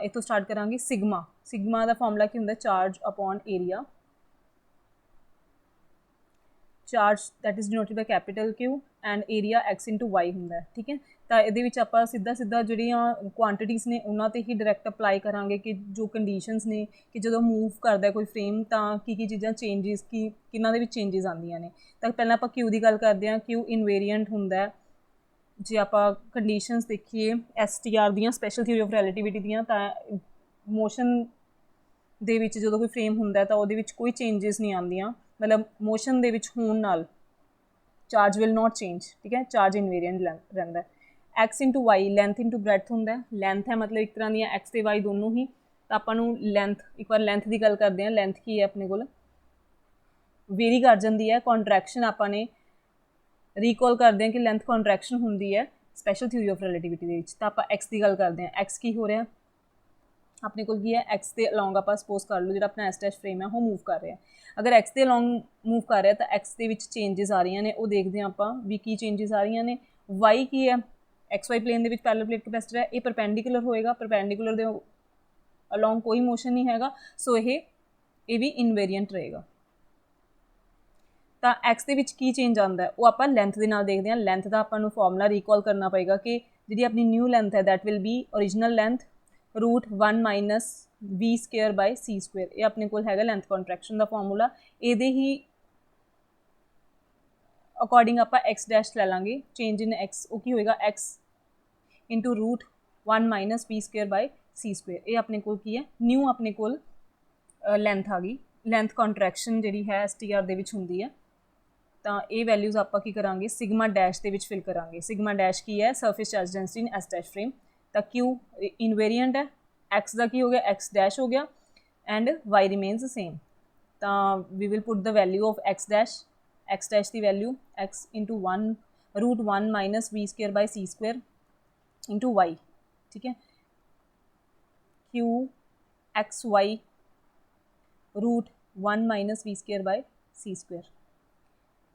इतों स्टार्ट करांगे सिग्मा। सिग्मा का फॉर्मूला की होंदा charge upon area, charge that is denoted by capital Q and area X into Y होंदा, ठीक है। तो ये आप सीधा सीधा जिहड़ियां क्वांटिटीज़ ने उन्होंने ते ही डायरैक्ट अप्लाई करांगे कि जो कंडीशनस ने कि जो मूव करता कोई फ्रेम तो की चीज़ां चेंजिस की किन्हां दे विच चेंजिस आंदियां ने। तो पहले आप Q की गल करते हैं, Q इनवेरिएंट होंदा है। जे आप कंडीशनस देखिए STR दियां स्पैशल थ्योरी ऑफ रैलेटिविटी दियां, तो मोशन दे विच जो कोई फ्रेम होंदा तो वो कोई चेंजिस नहीं आंदियां, मतलब मोशन दे विच होण नाल चार्ज विल नॉट चेंज, ठीक है, चार्ज इनवेरिएंट रहिंदा है। X into y length into breadth होंदा है, लेंथ है मतलब एक तरह दियां X ते Y दोनों ही। तो आपां नूं लेंथ एक बार लेंथ की गल करते हैं, लेंथ की है अपने कोल वेरी कर जाती है, कॉन्ट्रैक्शन आपने रिकॉल करते हैं कि लेंथ कॉन्ट्रैक्शन होंदी है स्पैशल थ्योरी ऑफ रैलेटिविटी दे विच। तो आप X की गल करते हैं, X की हो रहा है अपने को की है X के अलॉन्ग आप सपोज कर लो जो अपना S डैश फ्रेम है वो मूव कर रहा है। अगर X के अलॉन्ग मूव कर रहा है तो X के विच चेंजिस आ रही ने, वो देखते हैं आप भी की चेंजिस आ रही ने। Y की है XY प्लेन के पैरेलल प्लेट कैपेसिटर है, ये परपेंडिकुलर होएगा, परपेंडिकुलर दे अलॉन्ग कोई मोशन नहीं हैगा, सो ये भी इनवेरिएंट रहेगा। तो X के विच की चेंज आता है वो आप लेंथ के नाल देखते हैं। लेंथ का आपको फॉर्मूला रिकॉल करना पएगा कि जी अपनी न्यू लेंथ है that will be original length √1 minus V² by C²। ये अपने को हैगा लेंथ कॉन्ट्रैक्शन का फॉर्मूला, ये ही अकॉर्डिंग आप X डैश लै लाँगे, चेंज इन X वो की होएगा X into √1 minus V² by C²। ये अपने को की है न्यू अपने को लेंथ आ गई, लेंथ कॉन्ट्रैक्शन जी है STR दे विच हुंदी है। तो ये वैल्यूज़ आप की करांगे सिग्मा डैश के फिल करांगे। सिग्मा डैश की है surface charge density in S dash frame. तो Q इनवेरिएंट है, X का की हो गया X डैश हो गया एंड Y रिमेन्स सेम। तो we will put the value of X dash की value X into √1 minus V² by C² into Y, ठीक है। Q XY √1 minus V² by C²।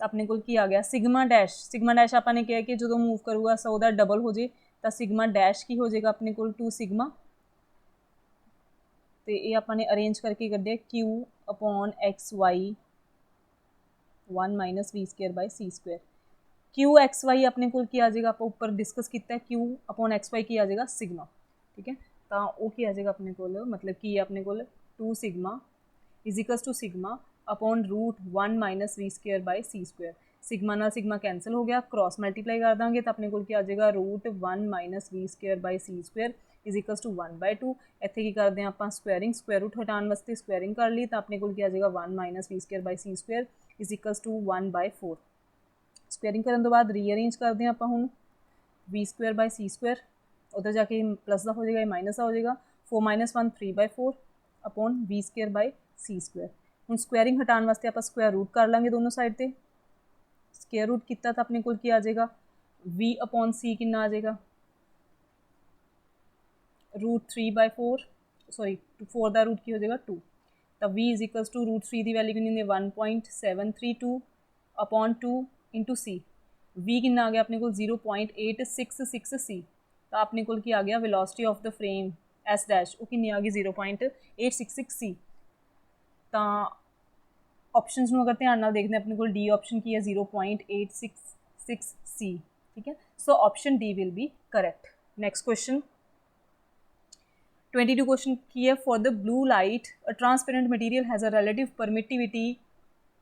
तो अपने को की आ गया सिग्मा डैश आपने कहा कि जो मूव करूगा सो दैट डबल हो जाए, तो सिग्मा डैश की हो जाएगा अपने को 2 सिग्मा। तो ये आपने अरेंज करके कढ़े Q upon XY 1 minus V² by C²। Q XY अपने को की आ जाएगा, आप ऊपर डिस्कस किया Q अपॉन XY की आ जाएगा सिग्मा, ठीक है। तो वो की आ जाएगा अपने को मतलब की अपने को 2 sigma is equals to sigma upon √1 minus V² by C²। Sigma ना सिग्मा कैंसल हो गया, क्रॉस मल्टीप्लाई कर देंगे तो अपने को क्या आ जाएगा √1 minus V² by C² is equals to 1/2। इतने की करते हैं आप स्क्वेयरिंग, स्क्वेयर रूट हटाने वास्ते स्क्वेयरिंग कर ली तो अपने को क्या आ जाएगा 1 minus V² by C² is equals to 1/4। Squaring करने तो बाद रीअरेंज करते हैं आप हूँ V² बाय C², उधर जाके प्लस का हो जाएगा माइनस का हो जाएगा 4 minus 1 3/4 upon V² by C²। हम स्क्वेयरिंग हटाने वास्ते आप स्क्वेयर रूट कर लेंगे दोनों साइड से, स्क्वेयर रूट किया तो अपने को क्या आ जाएगा V अपॉन C कितना आ जाएगा √3/4 सॉरी 4 ਦਾ रूट की हो जाएगा 2 ਤਾਂ v is equals to √3 the value ਕਿੰਨੀ ਹੁੰਦੀ ਹੈ 1.732 अपॉन 2 इंटू सी v कितना आ गया अपने को 0.866 सी तो अपने को आ गया velocity of the frame S dash वो कितनी आ गई 0.866 सी तो ऑप्शनस में अगर ध्यान नाल देखते हैं अपने को डी ऑप्शन की है 0.866 सी ठीक है so option D will be correct next question 22 question की है for the blue light a transparent material has a relative permittivity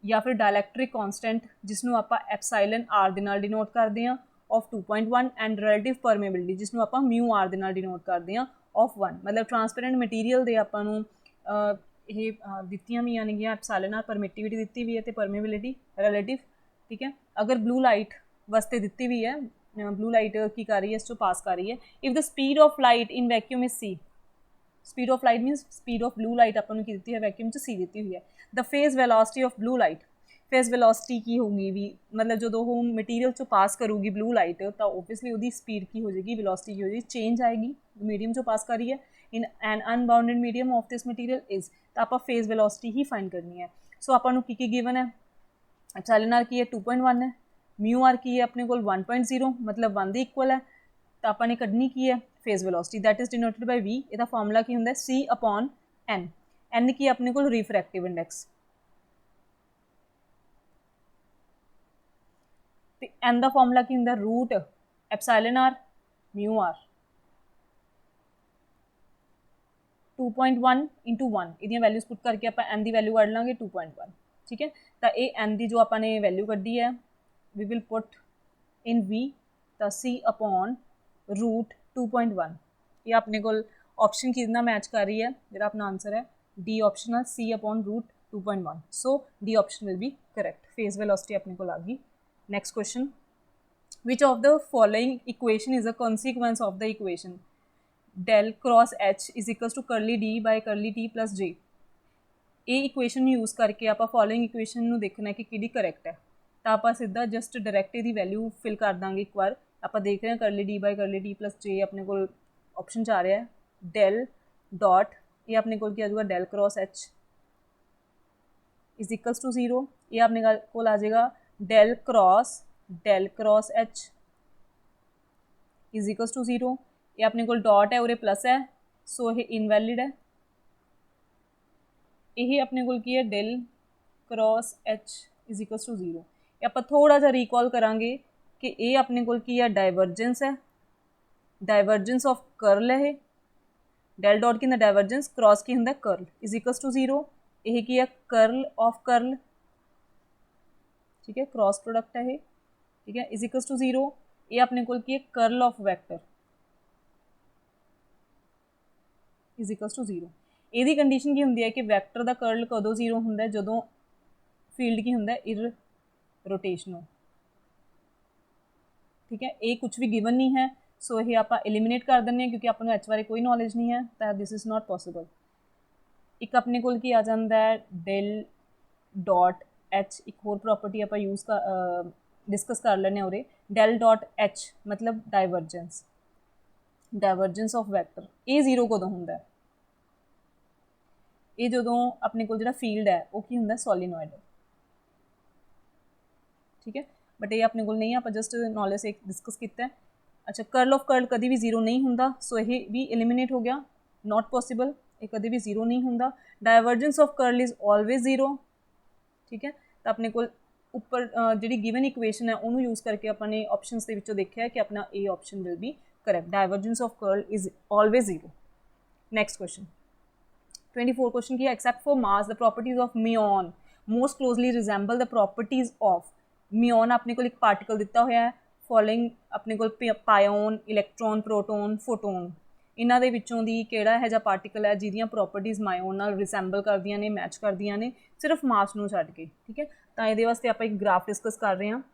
या फिर डायलैक्ट्रिक कॉन्सटेंट जिसनों आप एप्साइलन आर दे नाल डिनोट करते हैं ऑफ 2.1 एंड रिलेटिव परमेबिलिटी जिसनों आप म्यू आर दे नाल डिनोट करते हैं ऑफ 1 मतलब ट्रांसपेरेंट मटीरियल दे आपां नूं ਇਹ ਦਿੱਤੀਆਂ ਵੀ ਆਣਗੀਆਂ ਐਪਸਾਈਲਨ ਆਰ ਪਰਮਿਟਿਵਿਟੀ ਦਿੱਤੀ ਵੀ ਹੈ ਤੇ ਪਰਮੇਬਿਲਿਟੀ ਰਿਲੇਟਿਵ ਠੀਕ ਹੈ ਅਗਰ ਬਲੂ ਲਾਈਟ ਵਾਸਤੇ ਦਿੱਤੀ ਵੀ ਹੈ ਬਲੂ ਲਾਈਟ ਕੀ ਕਰ ਰਹੀ ਹੈ ਇਸ ਚੋਂ ਪਾਸ ਕਰ ਰਹੀ ਹੈ if the speed of light in vacuum is C speed of light means speed of blue light अपन की दी है वैक्यूम च सी दी हुई है the phase velocity of blue light phase velocity की होगी भी मतलब जो वो मटीरियल चो पास करूगी ब्लू लाइट तो ओबवियसली वो स्पीड की हो जाएगी वेलोसिटी की हो जाएगी चेंज आएगी मीडियम चो पास कर रही है in an unbounded medium of this material is तो आप फेज वेलोसिटी ही फाइंड करनी है सो अपन की गिवन है एप्सिलॉन आर की है 2.1 है म्यू आर की है अपने को 1.0 मतलब 1 के इक्वल है तो आपने कढ़नी की है phase velocity that is denoted by V इसका फॉर्मूला की होंगे सी अपॉन एन एन की अपने को रिफ्रैक्टिव इंडेक्स तो एन का फॉर्मूला की होंगे root epsilon R mu R 2.1 into 1 इहदियां वैल्यूज पुट करके आप एन की वैल्यू कढ़ लाँगे 2.1 ठीक है तो ये एन की जो आपने वैल्यू कढ़ी है we will put in v तो सी अपॉन रूट 2.1 ये अपने को ऑप्शन कितना मैच कर रही है जो अपना आंसर है डी ऑप्शन है C upon root 2.1 so D option will be correct phase velocity अपने को आ गई next question which of the following equation is a consequence of the equation del cross H is equals to curly D by curly T plus J ये equation use करके आप following equation देखना है कि किहड़ी करेक्ट है तो आप सीधा जस्ट डायरैक्ट इसकी वैल्यू फिल कर देंगे एक बार आप देख रहे हैं curly D by curly T plus J अपने को ऑप्शन च आ रहा है डेल डॉट ये अपने को क्या आ जाएगा del cross H is equals to 0 ये अपने को आ जाएगा del cross H is equals to 0 ये अपने को डॉट है और प्लस है सो ये इनवैलिड है यही अपने को की है del cross H is equals to 0 ये आप थोड़ा जा रिकॉल करांगे कि ये अपने को की है डाइवर्जेंस ऑफ करल है डेल डॉट की होंगे डाइवर्जेंस क्रॉस की होंगे करल इज इक्वल्स टू 0 यही की है करल ऑफ करल ठीक है क्रॉस प्रोडक्ट है ठीक है इज इक्वल्स टू 0 ये अपने को की है curl of vector is equals to 0 यदी कंडीशन की होंगी है कि वैक्टर का करल कदों 0 होंगे जो फील्ड की होंगे इर रोटेशनल ठीक है ये कुछ भी गिवन नहीं है सो ये आप एलिमिनेट कर दें क्योंकि अपने एच बारे कोई नॉलेज नहीं है तो दिस इज़ नॉट पॉसिबल एक अपने को आ जाता है डेल डॉट एच एक होर प्रॉपर्टी आप यूज़ कर डिस्कस कर लेने और डेल डॉट एच मतलब डाइवर्जेंस ऑफ वैक्टर ये 0 कदों होंगे ये जो अपने को जो फील्ड है वो की होंगे सॉलिनॉइड ठीक है बट ये अपने को नहीं आप जस्ट नॉलेज एक डिस्कस किया है अच्छा करल ऑफ करल कभी भी 0 नहीं होंगे सो ये भी एलिमिनेट हो गया नॉट पॉसिबल ये कभी भी 0 नहीं होंगे डाइवर्जेंस ऑफ करल इज़ ऑलवेज 0 ठीक है तो अपने को ऊपर जी गिवन इक्वेशन है उन्होंने यूज़ करके अपने ऑप्शनस के विचों देखा है कि अपना A option will be correct divergence of curl is always 0 next question 24 question की except for mass the properties of muon most closely resemble the properties of muon अपने को एक पार्टिकल दिता हुआ है फॉलोइंग अपने को पायोन इलैक्ट्रॉन प्रोटोन फोटोन इन्हों के विचों दी किहड़ा है जिहा पार्टिकल है जिहदियां प्रॉपर्टीज़ मायोन नाल रिसेंबल करदियां ने मैच करदियां ने सिर्फ मास नूं छड्ड के ठीक है तो ये वास्ते आप एक ग्राफ डिस्कस कर रहे हैं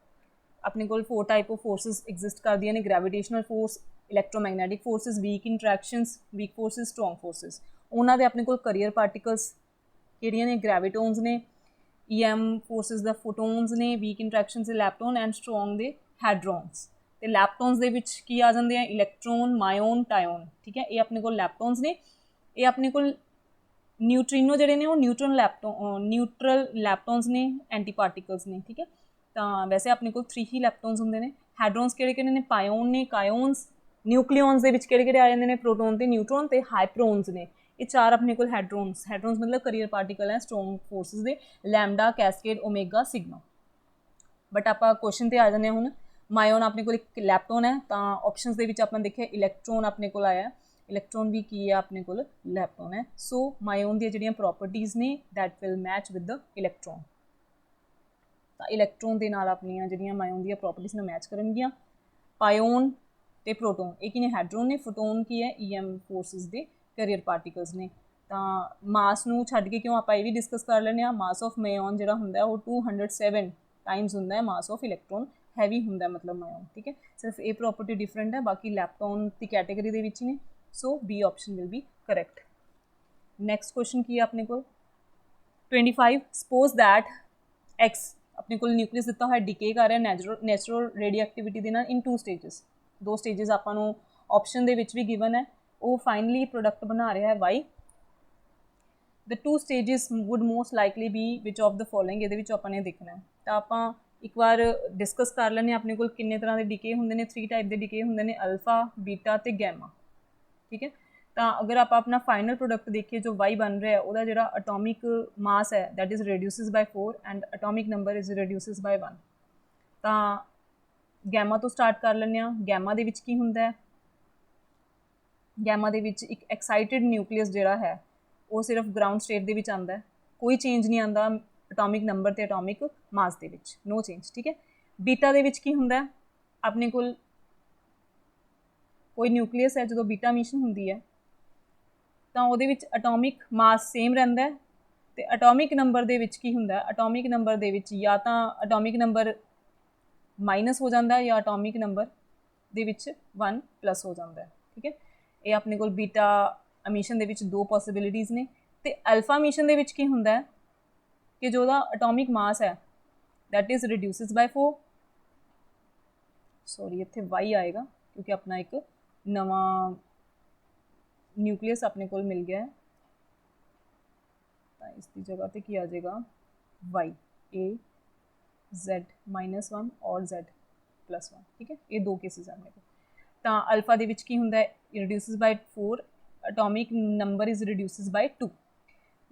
अपने को 4 टाइप ऑफ फोर्सिस एग्जिस्ट करदियां ने gravitational force electromagnetic forces weak interactions weak forces strong forces उन्होंने अपने को करियर पार्टिकल्स किहड़ियां ने ग्रैविटोन्स ने EM फोर्सिस द फोटोन्स ने वीक इंट्रैक्शनस दे लैप्टोन एंड स्ट्रोंग दे हैड्रॉन्स ਤੇ ਲੈਪਟੋਨਸ ਦੇ ਵਿੱਚ ਕੀ ਆ ਜਾਂਦੇ ਆ ਇਲੈਕਟ੍ਰੋਨ ਮਾਇਓਨ ਟਾਇਓਨ ਠੀਕ ਹੈ ਇਹ ਆਪਣੇ ਕੋਲ ਲੈਪਟੋਨਸ ਨੇ ਇਹ ਆਪਣੇ ਕੋਲ ਨਿਊਟਰੀਨੋ ਜਿਹੜੇ ਨੇ ਉਹ ਨਿਊਟਰਲ ਲੈਪਟੋਨਸ ਨੇ ਐਂਟੀ ਪਾਰਟੀਕਲਸ ਨੇ ਠੀਕ ਹੈ ਤਾਂ ਵੈਸੇ ਆਪਣੇ ਕੋਲ 3 ਹੀ ਲੈਪਟੋਨਸ ਹੁੰਦੇ ਨੇ ਹਾਈਡਰੋਨਸ ਕਿਹੜੇ ਨੇ ਪਾਇਓਨ ਨੇ ਕਾਇਓਨਸ ਨਿਊਕਲੀਓਨਸ ਦੇ ਵਿੱਚ ਕਿਹੜੇ ਆ ਜਾਂਦੇ ਨੇ ਪ੍ਰੋਟੋਨ ਤੇ ਨਿਊਟਰੋਨ ਤੇ ਹਾਈਪਰੋਨਸ ਨੇ ਇਹ 4 ਆਪਣੇ ਕੋਲ ਹੈਡਰੋਨਸ ਮਤਲਬ ਕਰੀਅਰ ਪਾਰਟੀਕਲ ਹੈ ਸਟਰੋਂਗ ਫੋਰਸਿਸ ਦੇ lambda cascade omega sigma but ਆਪਾਂ ਕੁਐਸਚਨ ਤੇ ਆ ਜਾਂਦੇ ਹਾਂ ਹੁਣ ਮਾਇਓਨ ਆਪਣੇ ਕੋਲ ਇੱਕ ਲੈਪਟੋਨ ਹੈ ਤਾਂ ਆਪਸ਼ਨਸ ਦੇ ਵਿੱਚ ਆਪਾਂ ਦੇਖਿਆ ਇਲੈਕਟ੍ਰੋਨ ਆਪਣੇ ਕੋਲ ਆਇਆ ਇਲੈਕਟ੍ਰੋਨ ਵੀ ਕੀ ਹੈ ਆਪਣੇ ਕੋਲ ਲੈਪਟੋਨ ਹੈ ਸੋ ਮਾਇਓਨ ਦੀਆਂ ਜਿਹੜੀਆਂ ਪ੍ਰੋਪਰਟੀਜ਼ ਨੇ that will match with the electron ਤਾਂ ਇਲੈਕਟ੍ਰੋਨ ਦੇ ਨਾਲ ਆਪਣੀਆਂ ਜਿਹੜੀਆਂ ਮਾਇਓਨ ਦੀਆਂ ਪ੍ਰੋਪਰਟੀਜ਼ ਨਾਲ ਮੈਚ ਕਰਨਗੀਆਂ ਪਾਇਓਨ ਤੇ ਪ੍ਰੋਟੋਨ ਇਹ ਕੀ ਨੇ ਹੈਡਰੋਨ ਨੇ ਫੋਟੋਨ ਕੀ ਹੈ ਈਐਮ ਫੋਰਸਿਸ ਦੇ ਕੈਰੀਅਰ ਪਾਰਟੀਕਲਸ ਨੇ ਤਾਂ ਮਾਸ ਨੂੰ ਛੱਡ ਕੇ ਕਿਉਂ ਆਪਾਂ ਇਹ ਵੀ ਡਿਸਕਸ ਕਰ ਲੈਂਦੇ ਹਾਂ ਮਾਸ ਆਫ ਮਾਇਓਨ ਜਿਹੜਾ ਹੁੰਦਾ ਉਹ 207 ਟਾਈਮਸ ਹੁੰਦਾ ਹੈ ਮਾਸ ਆਫ ਇਲੈਕਟ੍ਰੋਨ ਹੈਵੀ ਹੁੰਦਾ ਮਤਲਬ ਮਾਇਓਨ ਠੀਕ ਹੈ ਸਿਰਫ ਇਹ ਪ੍ਰੋਪਰਟੀ ਡਿਫਰੈਂਟ ਹੈ ਬਾਕੀ ਲੈਪਟੋਨ ਦੀ ਕੈਟੇਗਰੀ ਦੇ ਵਿੱਚ ਨੇ so B option will be correct next question ਕੀ ਹੈ ਆਪਣੇ ਕੋਲ 25 ਸਪੋਜ਼ ਦੈਟ ਐਕਸ ਆਪਣੇ ਕੋਲ ਨਿਊਕਲੀਅਸ ਦਿੱਤਾ ਹੋਇਆ ਡਿਕੇ ਕਰ ਰਿਹਾ ਨੈਚੁਰਲ ਰੇਡੀਓਐਕਟਿਵਿਟੀ ਦੇ ਨਾਲ ਇਨ 2 ਸਟੇजेस 2 ਸਟੇजेस ਆਪਾਂ ਨੂੰ ਆਪਸ਼ਨ ਦੇ ਵਿੱਚ ਵੀ ਗਿਵਨ ਹੈ ਉਹ ਫਾਈਨਲੀ ਪ੍ਰੋਡਕਟ ਬਣਾ ਰਿਹਾ ਹੈ Y the 2 stages would most likely be which of the following ਇਹਦੇ ਵਿੱਚ ਆਪਾਂ ਨੇ ਦੇਖਣਾ ਹੈ ਤਾਂ ਆਪਾਂ ਇੱਕ ਵਾਰ ਡਿਸਕਸ ਕਰ ਲੈਂਦੇ ਹਾਂ ਆਪਣੇ ਕੋਲ ਕਿੰਨੇ ਤਰ੍ਹਾਂ ਦੇ ਡਿਕੇ ਹੁੰਦੇ ਨੇ 3 ਟਾਈਪ ਦੇ ਡਿਕੇ ਹੁੰਦੇ ਨੇ ਅਲਫਾ ਬੀਟਾ ਤੇ ਗੈਮਾ ਠੀਕ ਹੈ ਤਾਂ ਅਗਰ ਆਪਾਂ ਆਪਣਾ ਫਾਈਨਲ ਪ੍ਰੋਡਕਟ ਦੇਖੀਏ ਜੋ ਵਾਈ ਬਣ ਰਿਹਾ ਉਹਦਾ ਜਿਹੜਾ ਅਟੋਮਿਕ ਮਾਸ ਹੈ that is reduces by 4 and atomic number is reduces by 1 ਤਾਂ ਗੈਮਾ ਤੋਂ ਸਟਾਰਟ ਕਰ ਲੈਂਦੇ ਹਾਂ ਗੈਮਾ ਦੇ ਵਿੱਚ ਕੀ ਹੁੰਦਾ ਹੈ ਗੈਮਾ ਦੇ ਵਿੱਚ ਇੱਕ ਐਕਸਾਈਟਿਡ ਨਿਊਕਲੀਅਸ ਜਿਹੜਾ ਹੈ ਉਹ ਸਿਰਫ ਗਰਾਊਂਡ ਸਟੇਟ ਦੇ ਵਿੱਚ ਆਉਂਦਾ ਕੋਈ ਚੇਂਜ ਨਹੀਂ ਆਉਂਦਾ ਅਟੋਮਿਕ ਨੰਬਰ ਤੇ ਅਟੋਮਿਕ ਮਾਸ ਦੇ ਵਿੱਚ ਨੋ ਚੇਂਜ ਠੀਕ ਹੈ ਬੀਟਾ ਦੇ ਵਿੱਚ ਕੀ ਹੁੰਦਾ ਆਪਣੇ ਕੋਲ ਕੋਈ ਨਿਊਕਲੀਅਸ ਹੈ ਜਦੋਂ ਬੀਟਾ ਮਿਸ਼ਨ ਹੁੰਦੀ ਹੈ ਤਾਂ ਉਹਦੇ ਵਿੱਚ ਅਟੋਮਿਕ ਮਾਸ ਸੇਮ ਰਹਿੰਦਾ ਤੇ ਅਟੋਮਿਕ ਨੰਬਰ ਦੇ ਵਿੱਚ ਕੀ ਹੁੰਦਾ ਅਟੋਮਿਕ ਨੰਬਰ ਦੇ ਵਿੱਚ ਜਾਂ ਤਾਂ ਅਟੋਮਿਕ ਨੰਬਰ ਮਾਈਨਸ ਹੋ ਜਾਂਦਾ ਜਾਂ ਅਟੋਮਿਕ ਨੰਬਰ ਦੇ ਵਿੱਚ 1 ਪਲੱਸ ਹੋ ਜਾਂਦਾ ਠੀਕ ਹੈ ਇਹ ਆਪਣੇ ਕੋਲ ਬੀਟਾ ਅਮੀਸ਼ਨ ਦੇ ਵਿੱਚ 2 ਪੋਸੀਬਿਲਿਟੀਜ਼ ਨੇ ਤੇ ਅਲਫਾ ਮਿਸ਼ਨ ਦੇ ਵਿੱਚ ਕੀ ਹੁੰਦਾ ਕਿ ਜੋ ਉਹਦਾ ਅਟੋਮਿਕ ਮਾਸ ਹੈ that is reduces by 4 sorry ਇੱਥੇ ਵਾਈ ਆਏਗਾ ਕਿਉਂਕਿ ਆਪਣਾ ਇੱਕ ਨਵਾਂ ਨਿਊਕਲੀਅਸ ਆਪਣੇ ਕੋਲ ਮਿਲ ਗਿਆ ਹੈ ਤਾਂ ਇਸ ਦੀ ਜਗ੍ਹਾ ਤੇ ਕੀ ਆ ਜਾਏਗਾ ਵਾਈ ਏ z -1 ਔਰ z +1 ਠੀਕ ਹੈ ਇਹ 2 ਕੇਸਿਸ ਆ ਮੇਰੇ ਕੋਲ ਤਾਂ ਅਲਫਾ ਦੇ ਵਿੱਚ ਕੀ ਹੁੰਦਾ ਹੈ reduces by 4 atomic number is reduces by 2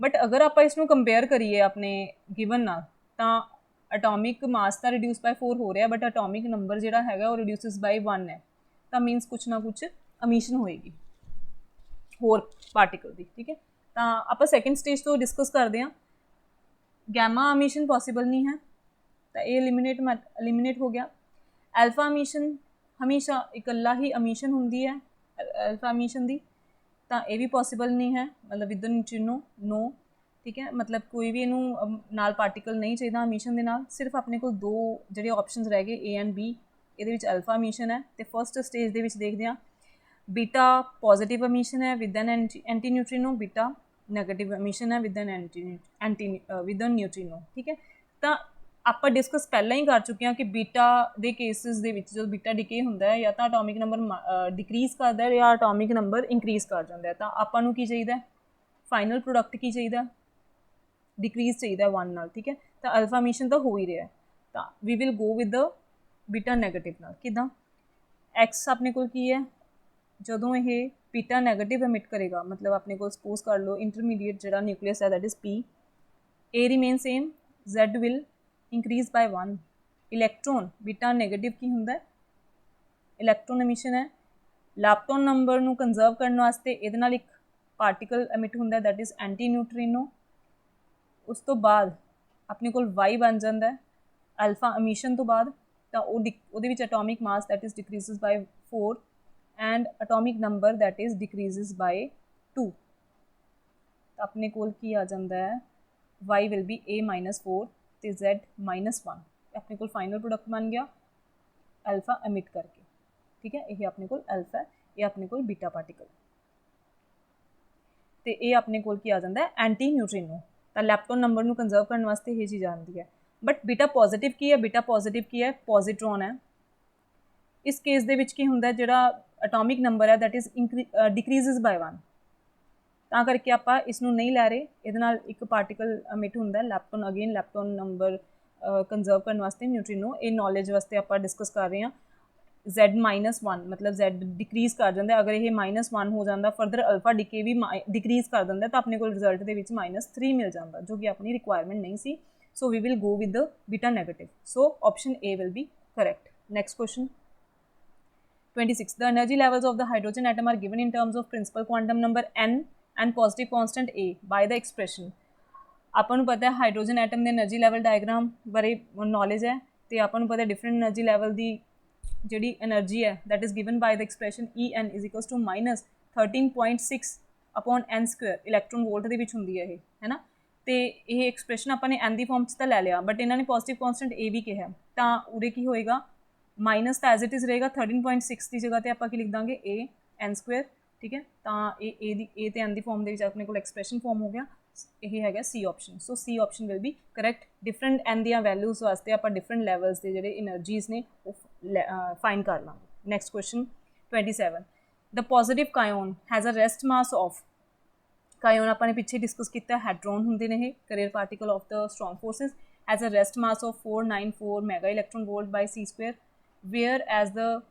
but ਅਗਰ ਆਪਾਂ ਇਸ ਨੂੰ ਕੰਪੇਅਰ ਕਰੀਏ ਆਪਣੇ ਗਿਵਨ ਨਾਲ ਤਾਂ ਅਟੋਮਿਕ ਮਾਸ ਤਾਂ ਰਿਡਿਊਸ ਬਾਈ 4 ਹੋ ਰਿਹਾ ਬਟ ਅਟੋਮਿਕ ਨੰਬਰ ਜਿਹੜਾ ਹੈਗਾ ਉਹ ਰਿਡਿਊਸਿਸ ਬਾਈ 1 ਹੈ ਤਾਂ ਮੀਨਸ ਕੁਛ ਨਾ ਕੁਛ ਅਮੀਸ਼ਨ ਹੋਏਗੀ ਹੋਰ ਪਾਰਟੀਕਲ ਦੀ ਠੀਕ ਹੈ ਤਾਂ ਆਪਾਂ ਸੈਕੰਡ ਸਟੇਜ ਤੋਂ ਡਿਸਕਸ ਕਰਦੇ ਹਾਂ ਗੈਮਾ ਅਮੀਸ਼ਨ ਪੋਸੀਬਲ ਨਹੀਂ ਹੈ ਤਾਂ ਇਹ ਐਲੀਮੀਨੇਟ ਹੋ ਗਿਆ ਐਲਫਾ ਅਮੀਸ਼ਨ ਹਮੇਸ਼ਾ ਇਕੱਲਾ ਹੀ ਅਮੀਸ਼ਨ ਹੁੰਦੀ ਹੈ ਐਲਫਾ ਅਮੀਸ਼ਨ ਦੀ ਤਾਂ ਇਹ ਵੀ ਪੋਸੀਬਲ ਨਹੀਂ ਹੈ ਮਤਲਬ ਵਿਦ ਨਿਊਟ੍ਰਿਨੋ ਨੋ ਠੀਕ ਹੈ ਮਤਲਬ ਕੋਈ ਵੀ ਇਹਨੂੰ ਨਾਲ ਪਾਰਟੀਕਲ ਨਹੀਂ ਚਾਹੀਦਾ ਅਮੀਸ਼ਨ ਦੇ ਨਾਲ ਸਿਰਫ ਆਪਣੇ ਕੋਲ 2 ਜਿਹੜੇ ਆਪਸ਼ਨਸ ਰਹਿ ਗਏ ਏ ਐਂਡ ਬੀ ਇਹਦੇ ਵਿੱਚ ਅਲਫਾ ਅਮੀਸ਼ਨ ਹੈ ਤੇ ਫਸਟ ਸਟੇਜ ਦੇ ਵਿੱਚ ਦੇਖਦੇ ਹਾਂ ਬੀਟਾ ਪੋਜ਼ਿਟਿਵ ਅਮੀਸ਼ਨ ਹੈ with an antineutrino beta negative emission ਹੈ ਵਿਦ ਐਨ ਵਿਦ ਐਨ ਨਿਊਟ੍ਰਿਨੋ ਠੀਕ ਹੈ ਤਾਂ ਆਪਾਂ ਡਿਸਕਸ ਪਹਿਲਾਂ ਹੀ ਕਰ ਚੁੱਕੇ ਹਾਂ ਕਿ ਬੀਟਾ ਦੇ ਕੇਸਿਸ ਦੇ ਵਿੱਚ ਜਦੋਂ ਬੀਟਾ ਡਿਕੇ ਹੁੰਦਾ ਹੈ ਜਾਂ ਤਾਂ ਅਟੋਮਿਕ ਨੰਬਰ ਡਿਕਰੀਜ਼ ਕਰਦਾ ਹੈ ਜਾਂ ਅਟੋਮਿਕ ਨੰਬਰ ਇਨਕਰੀਜ਼ ਕਰ ਜਾਂਦਾ ਹੈ ਤਾਂ ਆਪਾਂ ਨੂੰ ਕੀ ਚਾਹੀਦਾ ਫਾਈਨਲ ਪ੍ਰੋਡਕਟ ਕੀ ਚਾਹੀਦਾ ਡਿਕਰੀਜ਼ ਚਾਹੀਦਾ 1 ਨਾਲ ਠੀਕ ਹੈ ਤਾਂ ਅਲਫਾ ਅਮੀਸ਼ਨ ਤਾਂ ਹੋ ਹੀ ਰਿਹਾ ਤਾਂ we will go with the beta negative ਨਾਲ ਕਿੱਦਾਂ ਐਕਸ ਆਪਣੇ ਕੋਲ ਕੀ ਹੈ ਜਦੋਂ ਇਹ ਬੀਟਾ ਨੈਗੇਟਿਵ ਐਮਿਟ ਕਰੇਗਾ ਮਤਲਬ ਆਪਣੇ ਕੋਲ ਸਪੋਜ਼ ਕਰ ਲਓ ਇੰਟਰਮੀਡੀਏਟ ਜਿਹੜਾ ਨਿਊਕਲੀਅਸ ਹੈ that is P A remain same Z will increase by 1 electron beta negative ਕੀ ਹੁੰਦਾ ਇਲੈਕਟ੍ਰੋਨ ਐਮਿਸ਼ਨ ਹੈ ਲੈਪਟੋਨ ਨੰਬਰ ਨੂੰ ਕੰਜ਼ਰਵ ਕਰਨ ਵਾਸਤੇ ਇਹਦੇ ਨਾਲ ਇੱਕ ਪਾਰਟੀਕਲ ਐਮਿਟ ਹੁੰਦਾ ਦੈਟ ਇਜ਼ ਐਂਟੀ ਨਿਊਟ੍ਰਿਨੋ ਉਸ ਤੋਂ ਬਾਅਦ ਆਪਣੇ ਕੋਲ ਵਾਈ ਬਣ ਜਾਂਦਾ ਹੈ ਅਲਫਾ ਐਮਿਸ਼ਨ ਤੋਂ ਬਾਅਦ ਤਾਂ ਉਹਦੇ ਵਿੱਚ atomic mass that is decreases by 4 and atomic number that is decreases by 2 ਤਾਂ ਆਪਣੇ ਕੋਲ ਕੀ ਆ ਜਾਂਦਾ ਹੈ ਵਾਈ ਵਿਲ ਬੀ a -4 ਤੇ z -1 ਆਪਣੇ ਕੋਲ ਫਾਈਨਲ ਪ੍ਰੋਡਕਟ ਬਣ ਗਿਆ ਅਲਫਾ ਐਮਿਟ ਕਰਕੇ ਠੀਕ ਹੈ ਇਹ ਆਪਣੇ ਕੋਲ ਅਲਫਾ ਹੈ ਇਹ ਆਪਣੇ ਕੋਲ ਬੀਟਾ ਪਾਰਟੀਕਲ ਤੇ ਇਹ ਆਪਣੇ ਕੋਲ ਕੀ ਆ ਜਾਂਦਾ ਹੈ ਐਂਟੀ ਨਿਊਟ੍ਰਿਨੋ ਤਾਂ ਲੈਪਟੋਨ ਨੰਬਰ ਨੂੰ ਕੰਜ਼ਰਵ ਕਰਨ ਵਾਸਤੇ ਇਹ ਚੀਜ਼ ਆਉਂਦੀ ਹੈ ਬਟ ਬੀਟਾ ਪੋਜ਼ਿਟਿਵ ਕੀ ਹੈ ਬੀਟਾ ਪੋਜ਼ਿਟਿਵ ਕੀ ਹੈ ਪੋਜ਼ਿਟਰੋਨ ਹੈ इस केस दे विच की हुंदा जिहड़ा एटॉमिक नंबर है दैट इज़ डिक्रीजेस बाय 1 ਤਾਂ ਕਰਕੇ ਆਪਾਂ ਇਸ ਨੂੰ ਨਹੀਂ ਲੈ ਰਹੇ ਇਹਦੇ ਨਾਲ ਇੱਕ ਪਾਰਟੀਕਲ ਅਮਿਟ ਹੁੰਦਾ ਲੈਪਟੋਨ ਅਗੇਨ ਲੈਪਟੋਨ ਨੰਬਰ ਕੰਜ਼ਰਵ ਕਰਨ ਵਾਸਤੇ ਨਿਊਟ੍ਰੀਨੋ ਇਹ ਨੌਲੇਜ ਵਾਸਤੇ ਆਪਾਂ ਡਿਸਕਸ ਕਰ ਰਹੇ ਹਾਂ Z-1 मतलब Z डिक्रीज़ कर जाता अगर ये -1 हो जाता फर्दर अल्फा डिके भी डिक्रीज़ कर दिंदा तो अपने को रिजल्ट के -3 मिल जाता जो कि अपनी रिक्वायरमेंट नहीं सी so we will go with the beta negative so option A will be correct next question 26 the energy levels of the hydrogen atom are given in terms of principal quantum number n and positive constant a by the expression ਆਪਾਂ ਨੂੰ ਪਤਾ ਹੈ hydrogen atom ਦੇ energy level diagram ਬਾਰੇ knowledge ਹੈ ਤੇ ਆਪਾਂ ਨੂੰ ਪਤਾ ਡਿਫਰੈਂਟ એનર્ਜੀ ਲੈਵਲ ਦੀ ਜਿਹੜੀ એનર્ਜੀ ਹੈ that is given by the expression En is equals to -13.6 upon n square electron volt ਦੇ ਵਿੱਚ ਹੁੰਦੀ ਹੈ ਇਹ ਹੈ ਨਾ ਤੇ ਇਹ ਐਕਸਪ੍ਰੈਸ਼ਨ ਆਪਾਂ ਨੇ n ਦੀ ਫਾਰਮ 'ਚ ਤਾਂ ਲੈ ਲਿਆ ਬਟ ਇਹਨਾਂ ਨੇ ਪੋਜ਼ਿਟਿਵ ਕੌਂਸਟੈਂਟ a ਵੀ ਕਿਹਾ ਤਾਂ ਉਰੇ ਕੀ ਹੋਏਗਾ ਮਾਈਨਸ ਤਾਂ ਐਜ਼ ਇਟ ਇਜ਼ ਰਹੇਗਾ 13.6 ਦੀ ਜਗ੍ਹਾ ਤੇ ਆਪਾਂ ਕੀ ਲਿਖ ਦਾਂਗੇ a n square ਠੀਕ ਹੈ ਤਾਂ ਇਹ a ਦੀ a ਤੇ n ਦੀ ਫਾਰਮ ਦੇ ਵਿੱਚ ਆਪਣੇ ਕੋਲ ਐਕਸਪ੍ਰੈਸ਼ਨ ਫਾਰਮ ਹੋ ਗਿਆ ਇਹ ਹੈਗਾ C option so C option will be correct different n ਦੀਆਂ ਵੈਲਿਊਜ਼ ਵਾਸਤੇ ਆਪਾਂ ਡਿਫਰੈਂਟ ਲੈਵਲਸ ਦੇ ਜਿਹੜੇ એનર્ਜੀਜ਼ ਨੇ ਉਹ फाइंड कर लाँगे next question 27 the positive kaon has a rest mass of kaon आपने पिछे डिस्कस किया हैड्रोन होंगे ने carrier particle of the strong forces has a rest mass of 494 mega electron volt by C square whereas the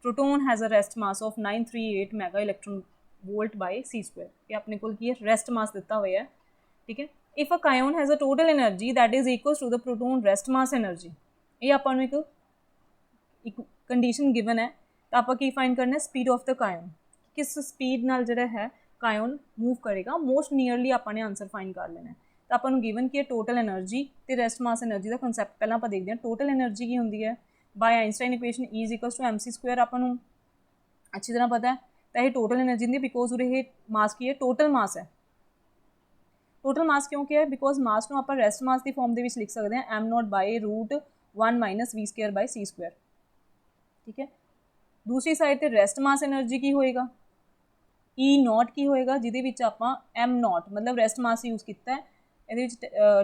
proton has a rest mass of 938 mega electron volt by C square ये अपने को की rest mass दिता हुआ है ठीक है if a kaon has a total energy that is equal to the proton rest mass energy ये अपन एक कंडीशन गिवन है तो आप फाइंड करना है स्पीड ऑफ द कायोन किस स्पीड नाल जिहड़ा है कायोन मूव करेगा मोस्ट नीयरली आपने आंसर फाइंड कर लेना है तो आपको गिवन की है टोटल एनर्जी तो रेस्ट मास एनर्जी का कंसैप्ट पहले आप देखते हैं टोटल एनर्जी की होंगी है by Einstein equation E is equals to MC square आपको अच्छी तरह पता है तो ये टोटल एनर्जी होंगी बिकॉज उरे मास की है टोटल मास है टोटल मास क्यों क्या है बिकॉज मास को आप रेस्ट मास की फॉर्म के लिख सकते हैं m0 by √1 - v square by C square ठीक है दूसरी साइड पर रेस्ट मास एनर्जी की होएगा E0 की होएगा जिहदे आप m0 मतलब रेस्ट मास यूज़ किया है ये